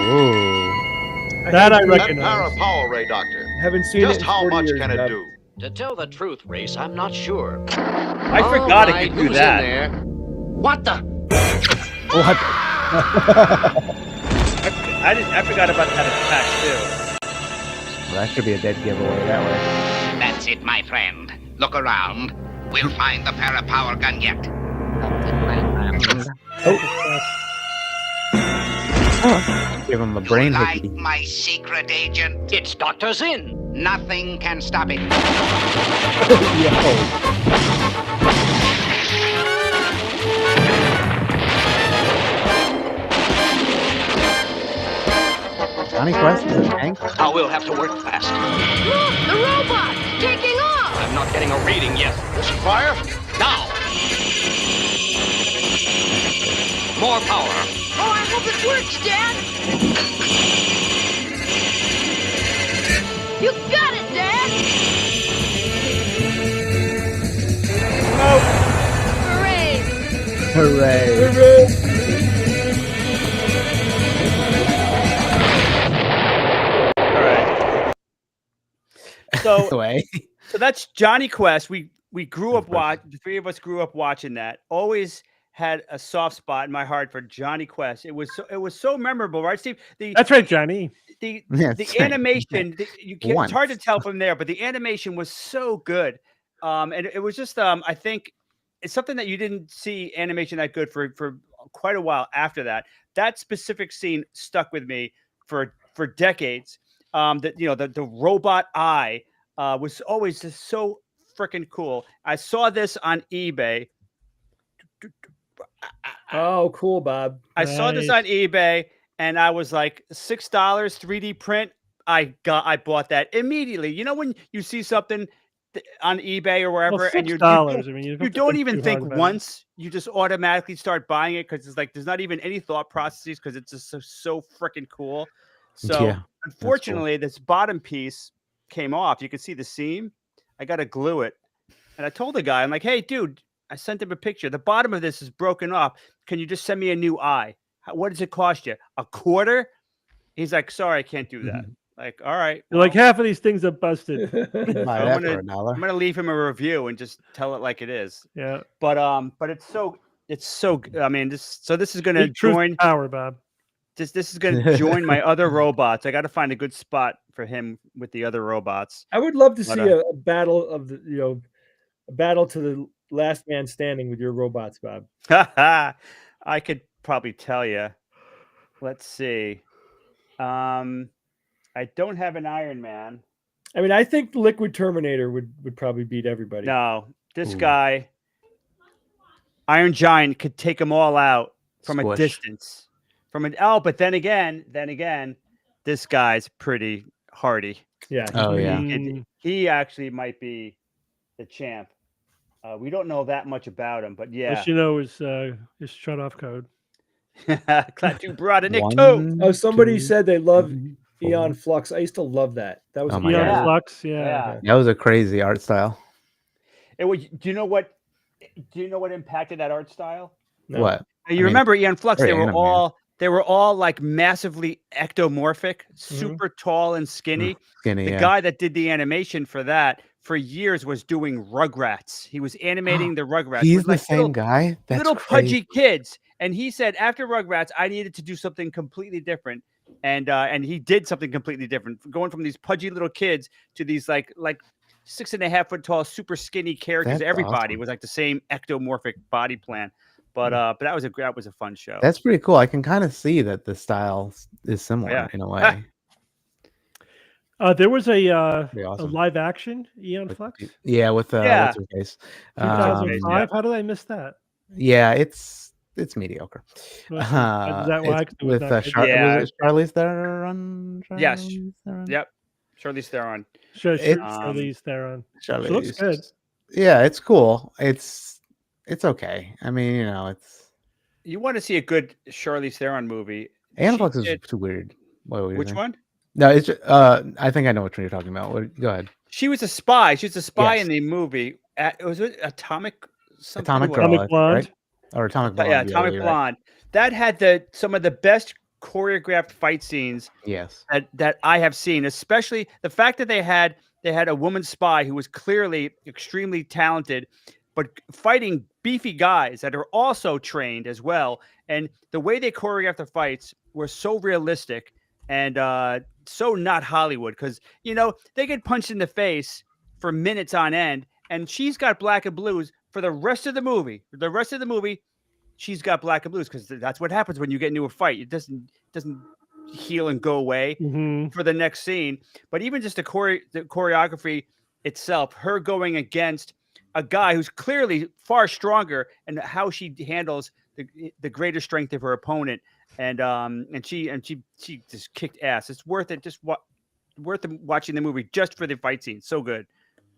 S1: Ooh. That I recognize.
S9: That power ray, Doctor.
S4: Haven't seen
S9: Just
S4: it in
S9: how
S4: 40
S9: much
S4: years,
S9: can it
S4: Bob.
S9: do?
S10: To tell the truth, Race, I'm not sure.
S3: I forgot it could do
S10: who's
S3: that.
S10: in there? What the?
S2: What?
S3: I forgot about that attack too.
S2: Well, that should be a dead giveaway that way.
S11: That's it, my friend. Look around. We'll find the para-power gun yet.
S2: Give him a brain
S11: like
S2: hickey.
S11: my secret agent?
S10: It's Dr. Zinn.
S11: Nothing can stop it.
S2: Johnny Quest is a tank?
S10: Now we'll have to work fast.
S5: Look, the robot taking off.
S10: I'm not getting a reading yet.
S9: Fire?
S10: Now! More power.
S5: Oh, I hope it works, Dad. You got it, Dad. Hooray!
S2: Hooray!
S3: So that's Johnny Quest. We grew up the three of us grew up watching that. Always had a soft spot in my heart for Johnny Quest. It was so memorable, right, Steve?
S1: That's right, Johnny.
S3: The animation, it's hard to tell from there, but the animation was so good. And it was just I think it's something that you didn't see animation that good for quite a while after that. That specific scene stuck with me for decades. The robot eye was always just so freaking cool. I saw this on eBay.
S4: Oh, cool, Bob.
S3: I saw this on eBay and I was like, $6 3D print. I bought that immediately. You know, when you see something on eBay or wherever,
S1: Well,
S3: and
S1: $6.
S3: I
S1: mean,
S3: you don't even think once. You just automatically start buying it because it's like there's not even any thought processes because it's just so freaking cool. So
S2: Yeah,
S3: unfortunately, this bottom piece came off. You can see the seam. I got to glue it, and I told the guy, I'm like, "Hey, dude." I sent him a picture. The bottom of this is broken off. Can you just send me a new eye? What does it cost you? $0.25? He's like, sorry, I can't do that. Like, all right.
S1: Well, like half of these things are busted.
S2: Buy that for $1.
S3: I'm gonna leave him a review and just tell it like it is.
S1: Yeah.
S3: But it's so. I mean, this is gonna join
S1: power, Bob.
S3: This is gonna join my other robots. I got to find a good spot for him with the other robots.
S4: I would love to see a battle of the a battle to the last man standing with your robots, Bob.
S3: I could probably tell you. Let's see. I don't have an Iron Man.
S4: I mean, I think Liquid Terminator would probably beat everybody.
S3: No, this guy, Iron Giant, could take them all out from a distance. But then again, this guy's pretty hardy.
S4: Yeah.
S2: Oh yeah.
S3: He actually might be the champ. We don't know that much about him, but yeah.
S1: What you know is his shut off code.
S3: Glad you brought it, Nick too.
S4: Oh, somebody said they love Eon Flux. I used to love that. That was
S1: Eon Flux. Yeah.
S2: That was a crazy art style.
S3: Do you know what impacted that art style?
S2: No. What?
S3: You remember Eon Flux? They were all like massively ectomorphic, super tall and skinny. The guy that did the animation for that for years was doing Rugrats. He was animating the Rugrats.
S2: He's the same guy. That's
S3: little
S2: crazy.
S3: pudgy kids. And he said after Rugrats, I needed to do something completely different. And he did something completely different, going from these pudgy little kids to these like 6.5 foot tall, super skinny characters.
S2: That's
S3: Everybody
S2: awesome.
S3: was like the same ectomorphic body plan. But that was a fun show.
S2: That's pretty cool. I can kind of see that the style is similar in a way.
S1: There was a
S2: awesome.
S1: live action Eon Flux.
S2: Yeah, with what's her face?
S1: 2005. How did I miss that?
S2: Yeah, it's mediocre.
S1: Is that why?
S2: With Charlize Theron?
S3: Yes. Yep. Charlize Theron.
S1: Charlize Theron. She looks good.
S2: Yeah, it's cool. It's okay. I mean, it's.
S3: You want to see a good Charlize Theron movie?
S2: Eon Flux is too weird.
S3: Which one?
S2: No, it's. I think I know which one you're talking about. Go ahead.
S3: She was a spy. She was a spy in the movie. Was it Atomic
S1: Blonde?
S2: Right? Or Atomic Blonde.
S3: Yeah, Atomic Blonde. Right. That had some of the best choreographed fight scenes.
S2: Yes.
S3: That I have seen, especially the fact that they had a woman spy who was clearly extremely talented, but fighting beefy guys that are also trained as well. And the way they choreographed the fights were so realistic and so not Hollywood, because they get punched in the face for minutes on end, and she's got black and blues for the rest of the movie. The rest of the movie, she's got black and blues because that's what happens when you get into a fight. It doesn't heal and go away for the next scene. But even just the choreography itself, her going against a guy who's clearly far stronger, and how she handles the greater strength of her opponent, and she just kicked ass. It's worth it. Just worth watching the movie just for the fight scene. So good.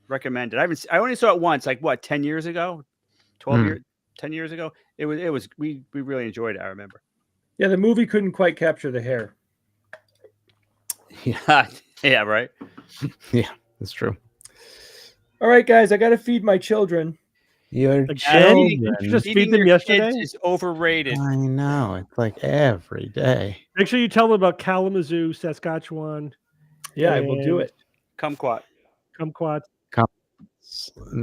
S3: Recommended. I only saw it once, like 10 years ago, 10 years ago. It was we really enjoyed it. I remember.
S4: Yeah, the movie couldn't quite capture the hair.
S3: Yeah, right.
S2: Yeah, that's true.
S4: All right, guys, I got to feed my children.
S2: Your
S3: children.
S1: Just feed them yesterday.
S3: Is overrated.
S2: I know. It's like every day.
S1: Make sure you tell them about Kalamazoo, Saskatchewan.
S4: Yeah, I will do it.
S3: Kumquat.
S2: And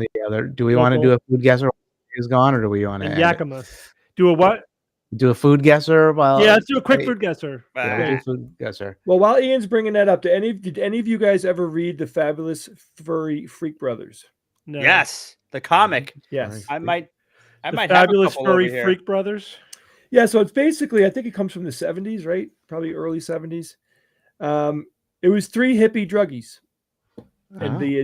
S2: the other. Do we want to do a food guesser while he's gone, or do we want to
S1: Yakima? Do a what?
S2: Do a food guesser while?
S1: Yeah, let's do a quick food guesser.
S2: Yeah, we'll do food guesser.
S4: Well, while Ian's bringing that up, did any of you guys ever read the Fabulous Furry Freak Brothers?
S1: No.
S3: Yes, the comic.
S4: Yes,
S3: I might
S1: Fabulous Furry Freak Brothers.
S4: Yeah, so it's basically, I think it comes from the 70s, right? Probably early 70s. It was 3 hippie druggies and the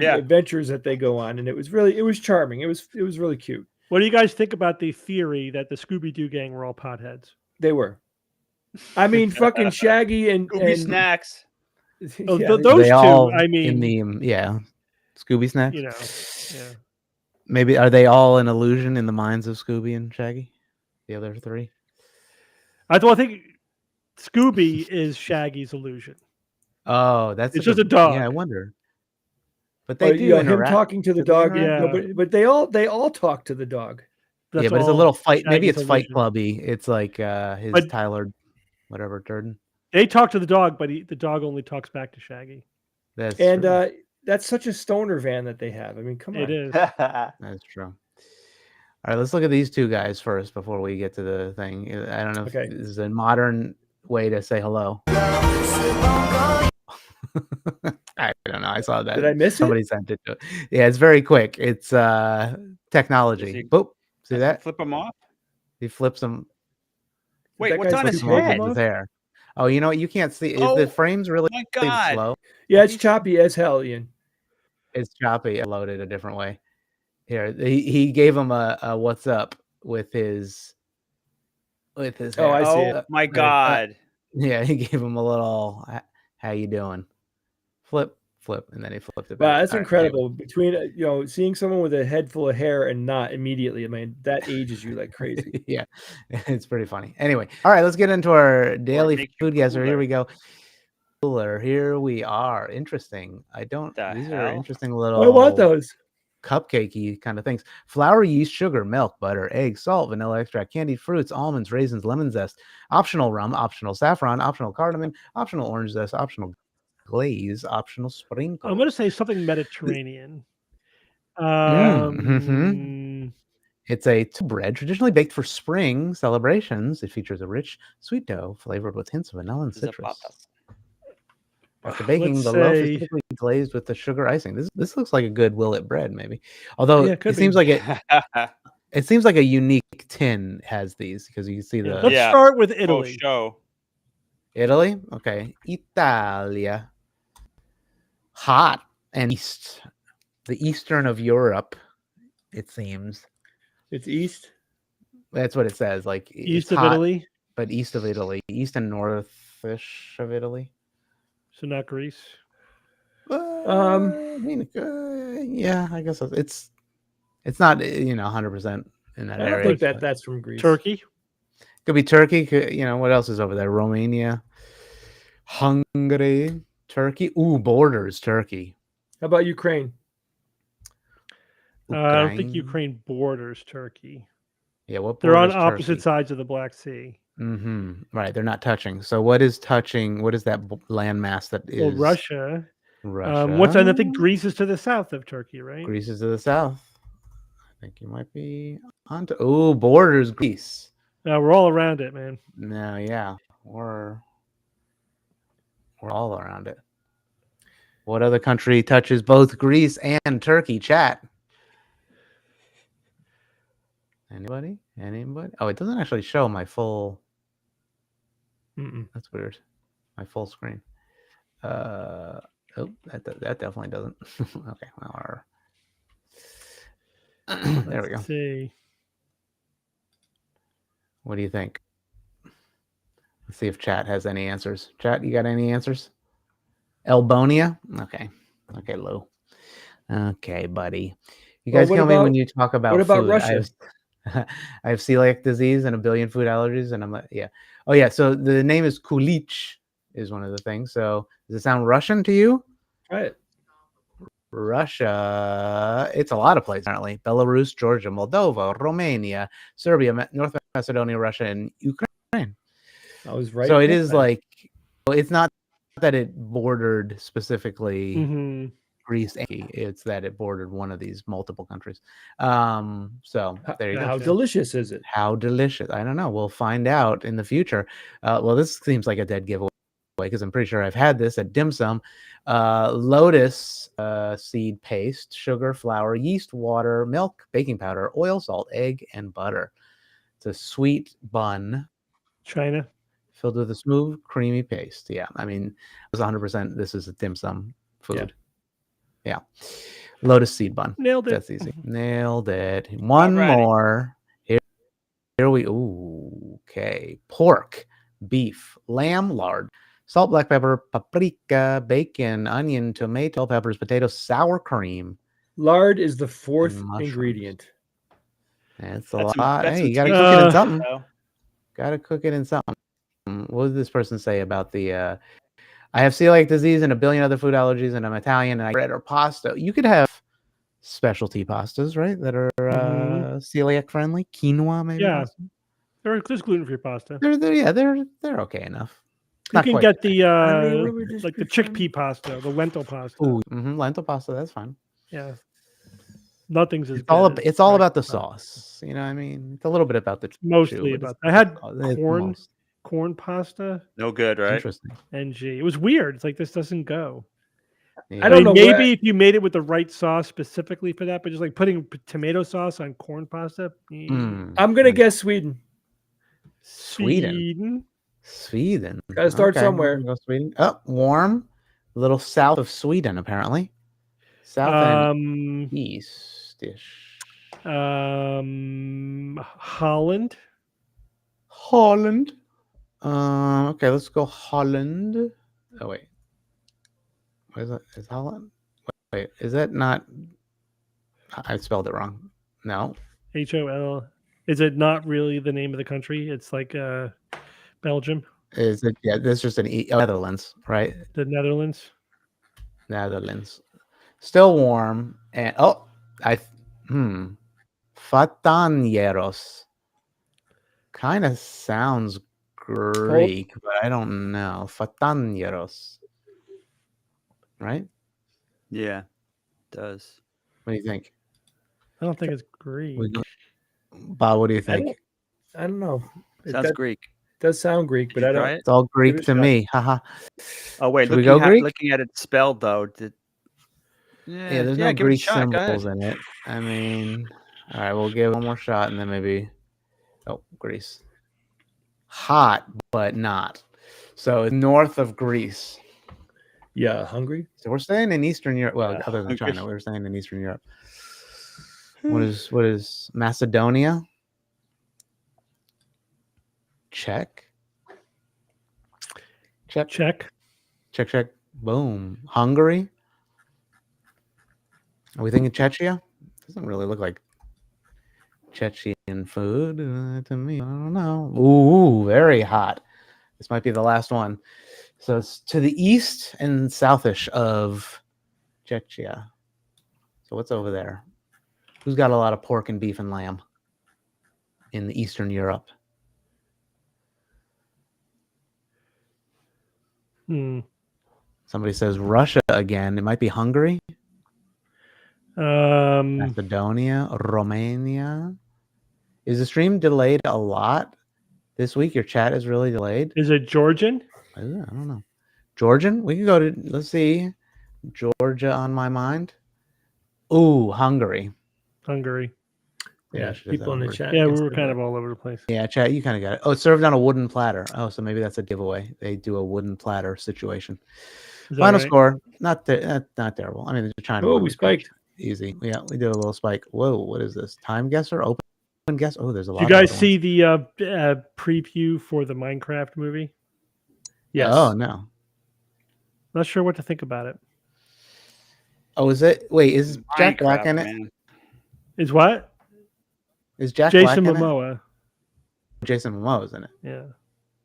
S4: adventures that they go on, and it was charming. It was really cute.
S1: What do you guys think about the theory that the Scooby-Doo gang were all potheads?
S4: They were. I mean, fucking Shaggy and
S3: Snacks.
S1: Oh,
S4: Yeah,
S1: those
S2: they
S1: two,
S2: all
S1: I
S2: in
S1: mean,
S2: the Scooby snacks.
S1: you know, yeah.
S2: Maybe are they all an illusion in the minds of Scooby and Shaggy? The other three.
S1: I think Scooby is Shaggy's illusion.
S2: Oh, that's
S1: It's just a dog.
S2: Yeah, I wonder. But they do
S4: him
S2: interact.
S4: talking to the
S2: Do they
S4: dog.
S2: interact?
S1: Yeah.
S4: No, but they all talk to the dog.
S1: That's
S2: Yeah, but it's a
S1: all
S2: little fight. Maybe
S1: Shaggy's
S2: it's Fight
S1: illusion.
S2: Clubby. It's like his
S1: But-
S2: Tyler, whatever Durden.
S1: They talk to the dog, but the dog only talks back to Shaggy.
S2: That's
S4: And
S2: true.
S4: that's such a stoner van that they have. I mean, come on.
S1: It is.
S2: That's true. All right, let's look at these two guys first before we get to the thing. I don't know if
S4: Okay.
S2: this is a modern way to say hello. I don't know. I saw that.
S4: Did I miss it?
S2: Somebody sent it to. Yeah, it's very quick. It's technology. Boop. See that?
S3: Flip them off.
S2: He flips them.
S3: Wait,
S4: that
S3: what's
S4: guy's
S3: on his
S4: flipping
S3: head?
S4: them
S2: His hair. Oh, you know what? You can't see.
S3: Oh,
S2: The frame's really
S3: my God.
S2: slow.
S4: Yeah, it's choppy as hell, Ian.
S2: It's choppy. I loaded a different way. Here, he gave him a what's up with his hair.
S4: Oh, I see
S3: Oh
S4: it.
S3: my God.
S2: Yeah, he gave him a little how you doing? Flip, and then he flipped it back.
S4: Wow, that's
S2: All right,
S4: incredible. Between seeing someone with a head full of hair and not immediately, I mean, that ages you like crazy.
S2: anyway. Yeah, it's pretty funny. Anyway, all right, let's get into our daily
S3: makes you
S2: food guesser. Here
S3: cooler.
S2: we go. Cooler. Here we are. Interesting. These are
S3: hell?
S2: interesting little
S4: I want those.
S2: cupcakey kind of things. Flour, yeast, sugar, milk, butter, eggs, salt, vanilla extract, candied fruits, almonds, raisins, lemon zest, optional rum, optional saffron, optional cardamom, optional orange zest, optional glaze, optional sprinkle.
S1: I'm going to say something Mediterranean.
S2: It's a bread traditionally baked for spring celebrations. It features a rich, sweet dough flavored with hints of vanilla and citrus. After baking,
S1: Let's
S2: the loaf is
S1: say-
S2: typically glazed with the sugar icing. This looks like a good Willet bread, maybe. Although
S1: Yeah,
S2: it
S1: could
S2: seems
S1: be.
S2: like it seems like a unique tin has these because you can see the
S1: Let's start with Italy.
S3: Show.
S2: Italy. Okay, Italia. Hot and east, the eastern of Europe. It seems
S4: it's east.
S2: That's what it says. Like
S1: East
S2: it's
S1: of
S2: hot,
S1: Italy,
S2: but east of Italy, east and northish of Italy.
S1: So not Greece.
S2: I mean, yeah, I guess it's not 100% in that
S4: I
S2: area.
S4: don't think that's from Greece.
S1: Turkey.
S2: Could be Turkey. What else is over there? Romania, Hungary, Turkey. Ooh, borders Turkey.
S4: How about Ukraine?
S1: I don't think Ukraine borders Turkey.
S2: Yeah, what?
S1: They're on
S2: borders
S1: opposite
S2: Turkey?
S1: sides of the Black Sea.
S2: Right, they're not touching. So what is touching? What is that landmass that is?
S1: Well, Russia.
S2: Russia.
S1: I think Greece is to the south of Turkey, right?
S2: Greece is to the south. I think you might be onto. Oh, borders Greece.
S1: We're all around it, man.
S2: No, yeah, we're all around it. What other country touches both Greece and Turkey? Chat. Anybody? Oh, it doesn't actually show my full. That's weird. My full screen. Oh, that definitely doesn't. Okay, well, there we go.
S1: Let's see.
S2: What do you think? Let's see if chat has any answers. Chat, you got any answers? Elbonia? Okay, Lou. Okay, buddy. You guys kill me when you talk about
S4: what about
S2: food.
S4: Russia?
S2: I have celiac disease and a billion food allergies, and I'm like, yeah. Oh yeah. So the name is Kulich, is one of the things. So does it sound Russian to you?
S4: Right.
S2: Russia. It's a lot of places apparently. Belarus, Georgia, Moldova, Romania, Serbia, North Macedonia, Russia, and Ukraine.
S4: I was right.
S2: So it is like, it's not that it bordered specifically
S1: Mm-hmm.
S2: Greece. It's that it bordered one of these multiple countries. So there you go.
S4: How delicious is it?
S2: How delicious? I don't know. We'll find out in the future. Well, this seems like a dead giveaway because I'm pretty sure I've had this at dim sum. Lotus seed paste, sugar, flour, yeast, water, milk, baking powder, oil, salt, egg, and butter. It's a sweet bun.
S1: China.
S2: Filled with a smooth, creamy paste. Yeah, I mean, it was 100%. This is a dim sum food. Yeah. Lotus seed bun.
S1: Nailed it.
S2: That's easy. Nailed it. One more. Here we. Ooh, okay. Pork, beef, lamb, lard, salt, black pepper, paprika, bacon, onion, tomato, peppers, potatoes, sour cream.
S4: Lard is the fourth
S2: mushrooms.
S4: ingredient.
S2: It's a
S3: That's
S2: lot.
S3: that's
S2: Hey, you
S3: some
S2: got to cook it in something.
S3: though.
S2: Got to cook it in something. What did this person say about the? I have celiac disease and a billion other food allergies, and I'm Italian, and I bread or pasta. You could have specialty pastas, right? That are celiac friendly. Quinoa, maybe.
S1: Yeah, there's gluten-free pasta.
S2: They're okay enough.
S1: You can get the
S4: what
S1: like the chickpea pasta, the lentil pasta.
S2: Ooh, lentil pasta. That's fine.
S1: Yeah, nothing's as
S2: It's all
S1: good.
S2: it's all about the sauce. You know what I mean? It's a little bit about the
S1: Mostly about. I had corn pasta.
S3: No good, right?
S2: Interesting.
S1: NG. It was weird. It's like this doesn't go.
S2: Yeah.
S4: I don't know.
S1: Maybe if you made it with the right sauce specifically for that, but just like putting tomato sauce on corn pasta.
S4: I'm gonna guess Sweden.
S2: Sweden.
S4: Gotta start somewhere.
S2: Go Sweden. Oh, warm. A little south of Sweden, apparently. South and east-ish.
S1: Holland.
S2: Okay, let's go Holland. Oh wait. What is that? Is Holland? Wait, is that not? I spelled it wrong. No.
S1: HOL. Is it not really the name of the country? It's like Belgium.
S2: Is it? Yeah, that's just an Netherlands, right?
S1: The Netherlands.
S2: Still warm and Fatanyeros. Kind of sounds Greek, but I don't know. Fatanyeros. Right?
S3: Yeah, it does.
S2: What do you think?
S1: I don't think it's Greek.
S2: Bob, what do you think?
S4: I don't know.
S3: Sounds Greek.
S4: Does sound Greek, but I don't.
S2: It's all Greek to me. Haha.
S3: Oh wait,
S2: Should we go Greek?
S3: looking at it spelled though.
S2: Yeah, there's no Greek symbols in it. I mean, all right, we'll give one more shot and then maybe. Oh, Greece. Hot, but not. So it's north of Greece.
S4: Yeah, Hungary.
S2: So we're staying in Eastern Europe. Well, other than China, we're staying in Eastern Europe. What is Macedonia? Czech. Boom. Hungary. Are we thinking Czechia? Doesn't really look like Chechen food to me. I don't know. Ooh, very hot. This might be the last one. So it's to the east and southish of Czechia. So what's over there? Who's got a lot of pork and beef and lamb in the Eastern Europe? Somebody says Russia again. It might be Hungary. Macedonia, Romania. Is the stream delayed a lot this week? Your chat is really delayed.
S1: Is it Georgian?
S2: I don't know. Georgian? We can go to, let's see. Georgia on my mind. Ooh, Hungary.
S4: Yeah, people in the chat.
S1: Yeah, we were kind of all over the place.
S2: Yeah, chat, you kind of got it. Oh, it's served on a wooden platter. Oh, so maybe that's a giveaway. They do a wooden platter situation. Final score, not terrible. I mean, they're trying to.
S4: Oh, we spiked.
S2: Easy. Yeah, we did a little spike. Whoa, what is this? Time guesser? Open guess? Oh, there's a lot.
S1: Did you guys see the preview for the Minecraft movie?
S4: Yes.
S2: Oh, no.
S1: Not sure what to think about it.
S2: Oh, is it? Wait, is Jack Black in it?
S3: Man.
S1: Is what?
S2: Is Jack
S1: Jason
S2: Black in
S1: Momoa?
S2: It? Jason Momoa's in it.
S1: Yeah.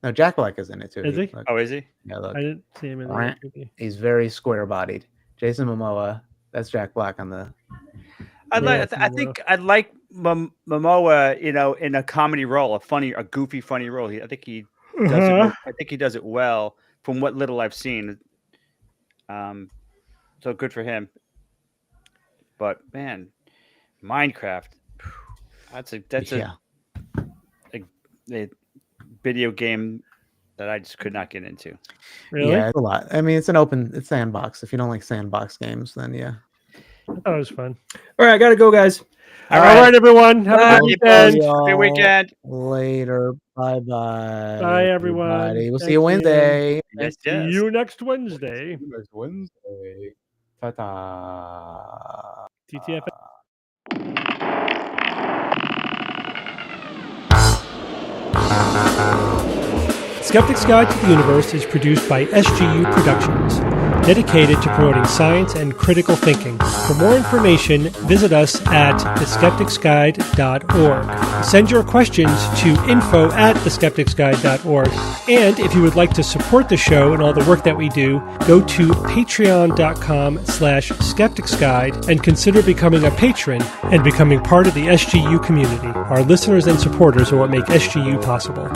S2: No, Jack Black is in it too.
S1: Is he?
S2: Look.
S3: Oh, is he?
S2: Yeah, look.
S1: I didn't see him in the movie.
S2: He's very square-bodied. Jason Momoa. That's Jack Black on the.
S3: I think I'd like Momoa, in a comedy role, a goofy, funny role. I think he does it. I think he does it well from what little I've seen. So good for him. But man, Minecraft. That's a video game that I just could not get into.
S1: Really?
S2: Yeah, it's a lot. I mean, it's sandbox. If you don't like sandbox games, then yeah.
S1: I thought it was fun.
S4: All right, I gotta go, guys.
S1: All right, everyone. Have a good weekend.
S3: Happy weekend.
S2: Later. Bye-bye.
S1: Bye, everyone.
S2: Everybody. We'll
S1: Thank
S2: see you Wednesday.
S3: Yes,
S1: See you next Wednesday.
S2: Next Wednesday. Ta-ta.
S1: TTF. Skeptic's Guide to the Universe is produced by SGU Productions, dedicated to promoting science and critical thinking. For more information, visit us at theskepticsguide.org. Send your questions to info@theskepticsguide.org. And if you would like to support the show and all the work that we do, go to patreon.com/skepticsguide and consider becoming a patron and becoming part of the SGU community. Our listeners and supporters are what make SGU possible.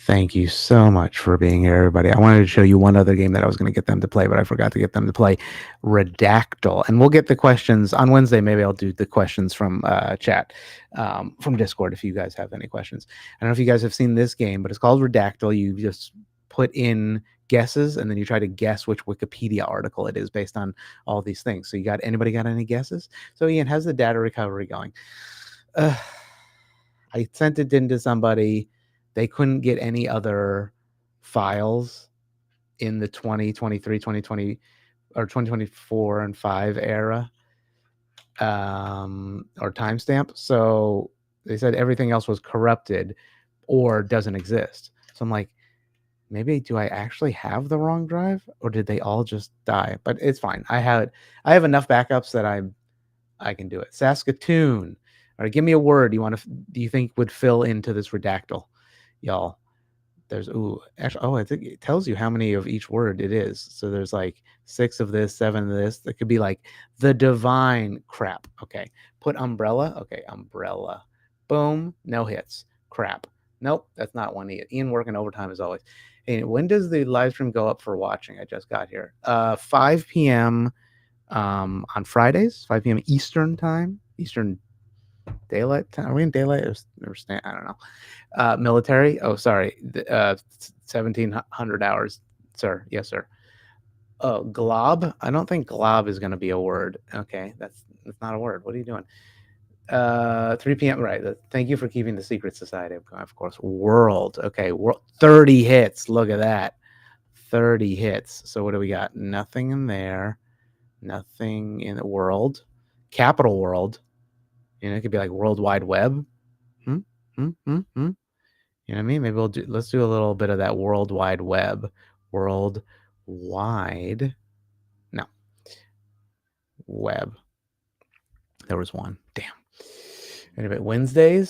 S2: Thank you so much for being here, everybody. I wanted to show you one other game that I was going to get them to play, but I forgot to get them to play, Redactal. And we'll get the questions on Wednesday. Maybe I'll do the questions from chat, from Discord, if you guys have any questions. I don't know if you guys have seen this game, but it's called Redactal. You just put in guesses, and then you try to guess which Wikipedia article it is based on all these things. So anybody got any guesses? So Ian, how's the data recovery going? I sent it into somebody. They couldn't get any other files in the 2023, 2020, or 2024 and 5 era or timestamp. So they said everything else was corrupted or doesn't exist. So I'm like, maybe do I actually have the wrong drive, or did they all just die? But it's fine. I have enough backups that I can do it. Saskatoon. All right, give me a word do you think would fill into this Redactal? Y'all, there's I think it tells you how many of each word it is. So there's like 6 of this, 7 of this. That could be like the divine crap. Okay, put umbrella. Okay, umbrella. Boom, no hits. Crap. Nope, that's not one. Ian working overtime as always. Hey, when does the live stream go up for watching? I just got here. 5 p.m. On Fridays, 5 p.m. Eastern time. Eastern Daylight time. Are we in daylight or I don't know. Military. Oh, sorry. 1700 hours, sir. Yes, sir. Oh, glob. I don't think glob is going to be a word. Okay, that's not a word. What are you doing? 3 p.m. Right. Thank you for keeping the secret society. Of course. World. Okay. World. 30 hits. Look at that. 30 hits. So what do we got? Nothing in there. Nothing in the world. Capital world. It could be like World Wide Web. You know what I mean? Maybe let's do a little bit of that World Wide Web. World Wide. No. Web. There was one. Damn. Anyway, Wednesday.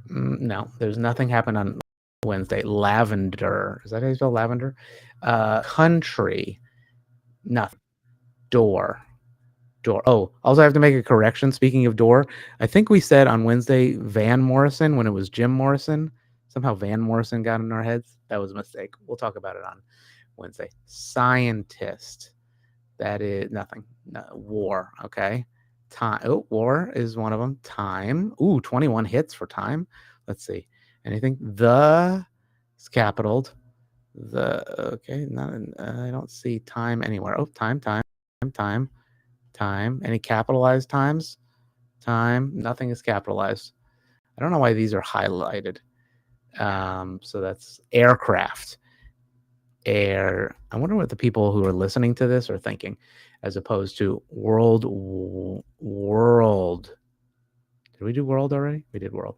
S2: No, there's nothing happened on Wednesday. Lavender. Is that how you spell lavender? Country. Nothing. Door. Oh, also I have to make a correction. Speaking of door, I think we said on Wednesday Van Morrison when it was Jim Morrison. Somehow Van Morrison got in our heads. That was a mistake. We'll talk about it on Wednesday. Scientist. That is nothing. No, war. Okay. Time. Oh, war is one of them. Time. Ooh, 21 hits for time. Let's see. Anything? The is capitaled. Okay. I don't see time anywhere. Oh, time. Any capitalized times? Time. Nothing is capitalized. I don't know why these are highlighted. So that's aircraft. Air. I wonder what the people who are listening to this are thinking, as opposed to world. Did we do world already? We did world.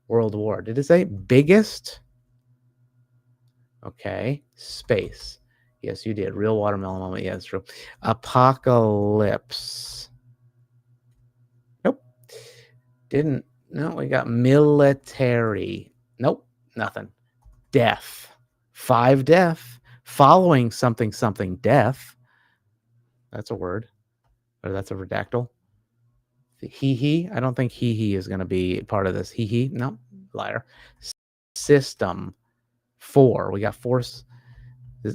S2: World War. Did it say biggest? Okay. Space. Yes, you did. Real watermelon moment. Yeah, that's true. Apocalypse. Nope. Didn't. No, we got military. Nope. Nothing. Death. 5 death. Following something death. That's a word. Or that's a redactal. He. I don't think he is going to be part of this. He. No. Liar. System. 4. We got 4.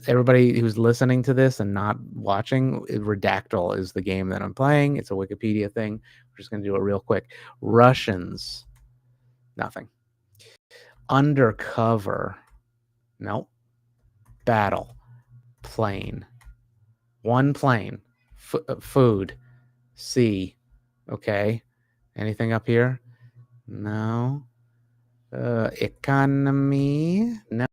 S2: Everybody who's listening to this and not watching, Redactal is the game that I'm playing. It's a Wikipedia thing. We're just going to do it real quick. Russians, nothing. Undercover, nope. Battle, plane, one plane, food, sea, okay. Anything up here? No. Economy, no.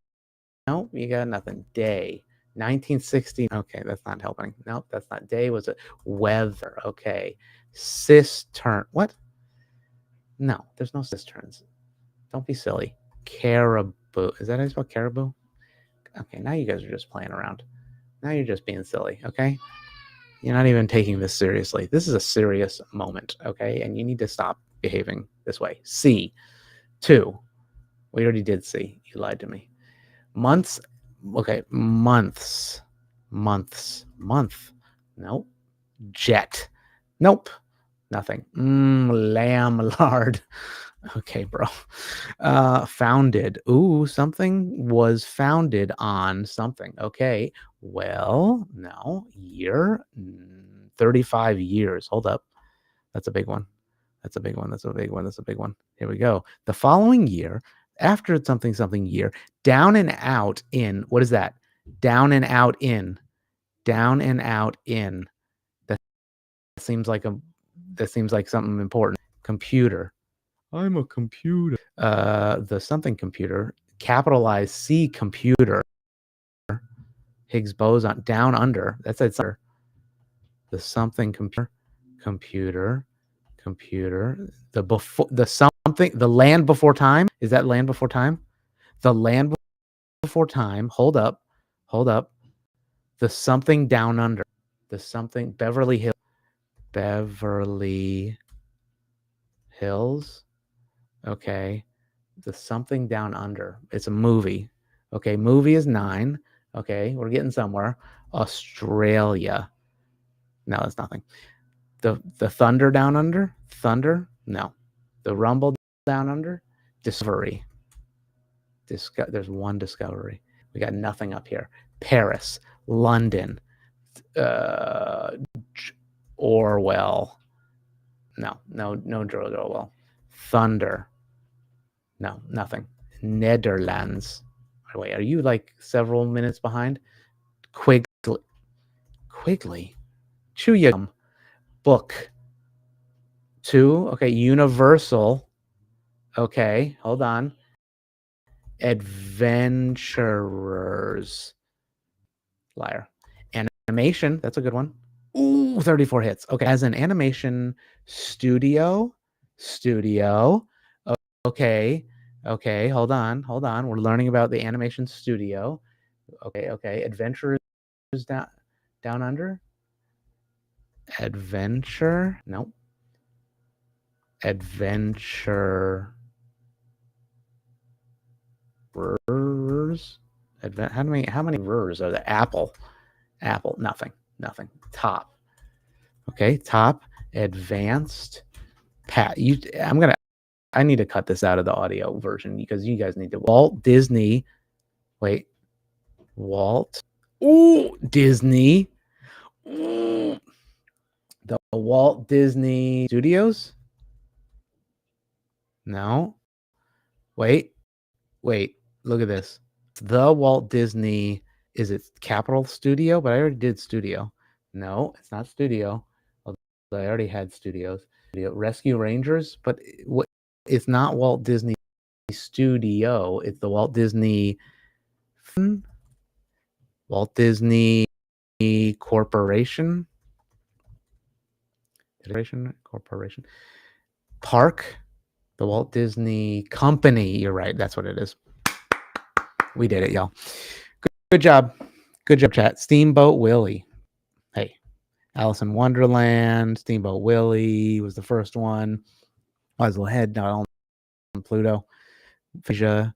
S2: Nope, you got nothing. Day, 1960. Okay, that's not helping. Nope, that's not. Day was it. Weather, okay. Cistern, what? No, there's no cisterns. Don't be silly. Caribou, is that how you spell caribou? Okay, now you guys are just playing around. Now you're just being silly, okay? You're not even taking this seriously. This is a serious moment, okay? And you need to stop behaving this way. C, 2. We already did C. You lied to me. Months, okay. Month. Nope. Jet. Nope. Nothing. Lamb lard. Okay, bro. Founded. Ooh, something was founded on something. Okay. Well, no. Year. 35 years. Hold up. That's a big one. That's a big one. That's a big one. That's a big one. Here we go. The following year, after something year, down and out in. What is that? Down and out in. Down and out in. That seems like something important. Computer. I'm a computer. The something computer, capitalized C computer. Higgs boson, down under. That's it. The something computer. The land before time. Is that land before time? The land before time. Hold up. The something down under. The something Beverly Hills. Beverly Hills. Okay. The something down under. It's a movie. Okay. Movie is 9. Okay. We're getting somewhere. Australia. No, it's nothing. The thunder down under. Thunder. No. The rumble down under. Discovery. There's one discovery. We got nothing up here. Paris. London. Orwell. No, George Orwell. Thunder. No, nothing. Netherlands. Wait, are you like several minutes behind? Quigley. Chew your book. 2. Okay, Universal. Okay, hold on. Adventurers. Liar. Animation. That's a good one. Ooh, 34 hits. Okay, as an animation studio. Okay. Hold on. We're learning about the animation studio. Okay. Adventurers down under. Adventure. Nope. Adventure. How many rers are there? Apple. Nothing. Top. Okay. Top. Advanced. I need to cut this out of the audio version because you guys need to. Walt Disney. Wait. Walt. Ooh, Disney. Ooh. The Walt Disney Studios. No. Wait. Look at this. The Walt Disney. Is it Capital Studio? But I already did studio. No, it's not studio. Although I already had studios. Rescue Rangers. But it's not Walt Disney Studio. It's the Walt Disney Corporation. Corporation. Park. The Walt Disney Company. You're right. That's what it is. We did it, y'all. Good job. Good job, chat. Steamboat Willie. Hey. Alice in Wonderland. Steamboat Willie was the first one. Oswald Head, not on Pluto. Fisher.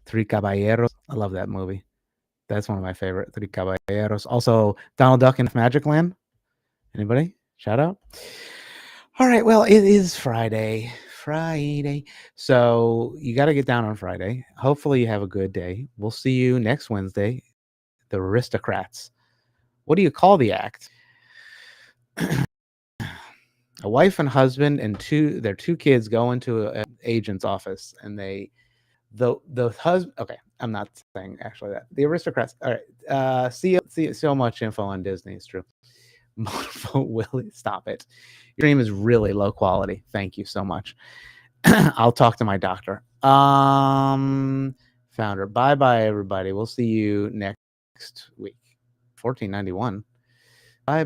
S2: Three Caballeros. I love that movie. That's one of my favorite. Three Caballeros. Also, Donald Duck in Magic Land. Anybody? Shout out. All right. Well, it is Friday. So you got to get down on Friday. Hopefully you have a good day. We'll see you next Wednesday. the aristocrats. What do you call the act? A wife and husband and their two kids go into an agent's office, and the husband. Okay, I'm not saying actually that the aristocrats. All right, see so much info on Disney. It's true. Willie, stop it. Your stream is really low quality. Thank you so much. I'll talk to my doctor. Founder. Bye everybody. We'll see you next week. 1491. Bye.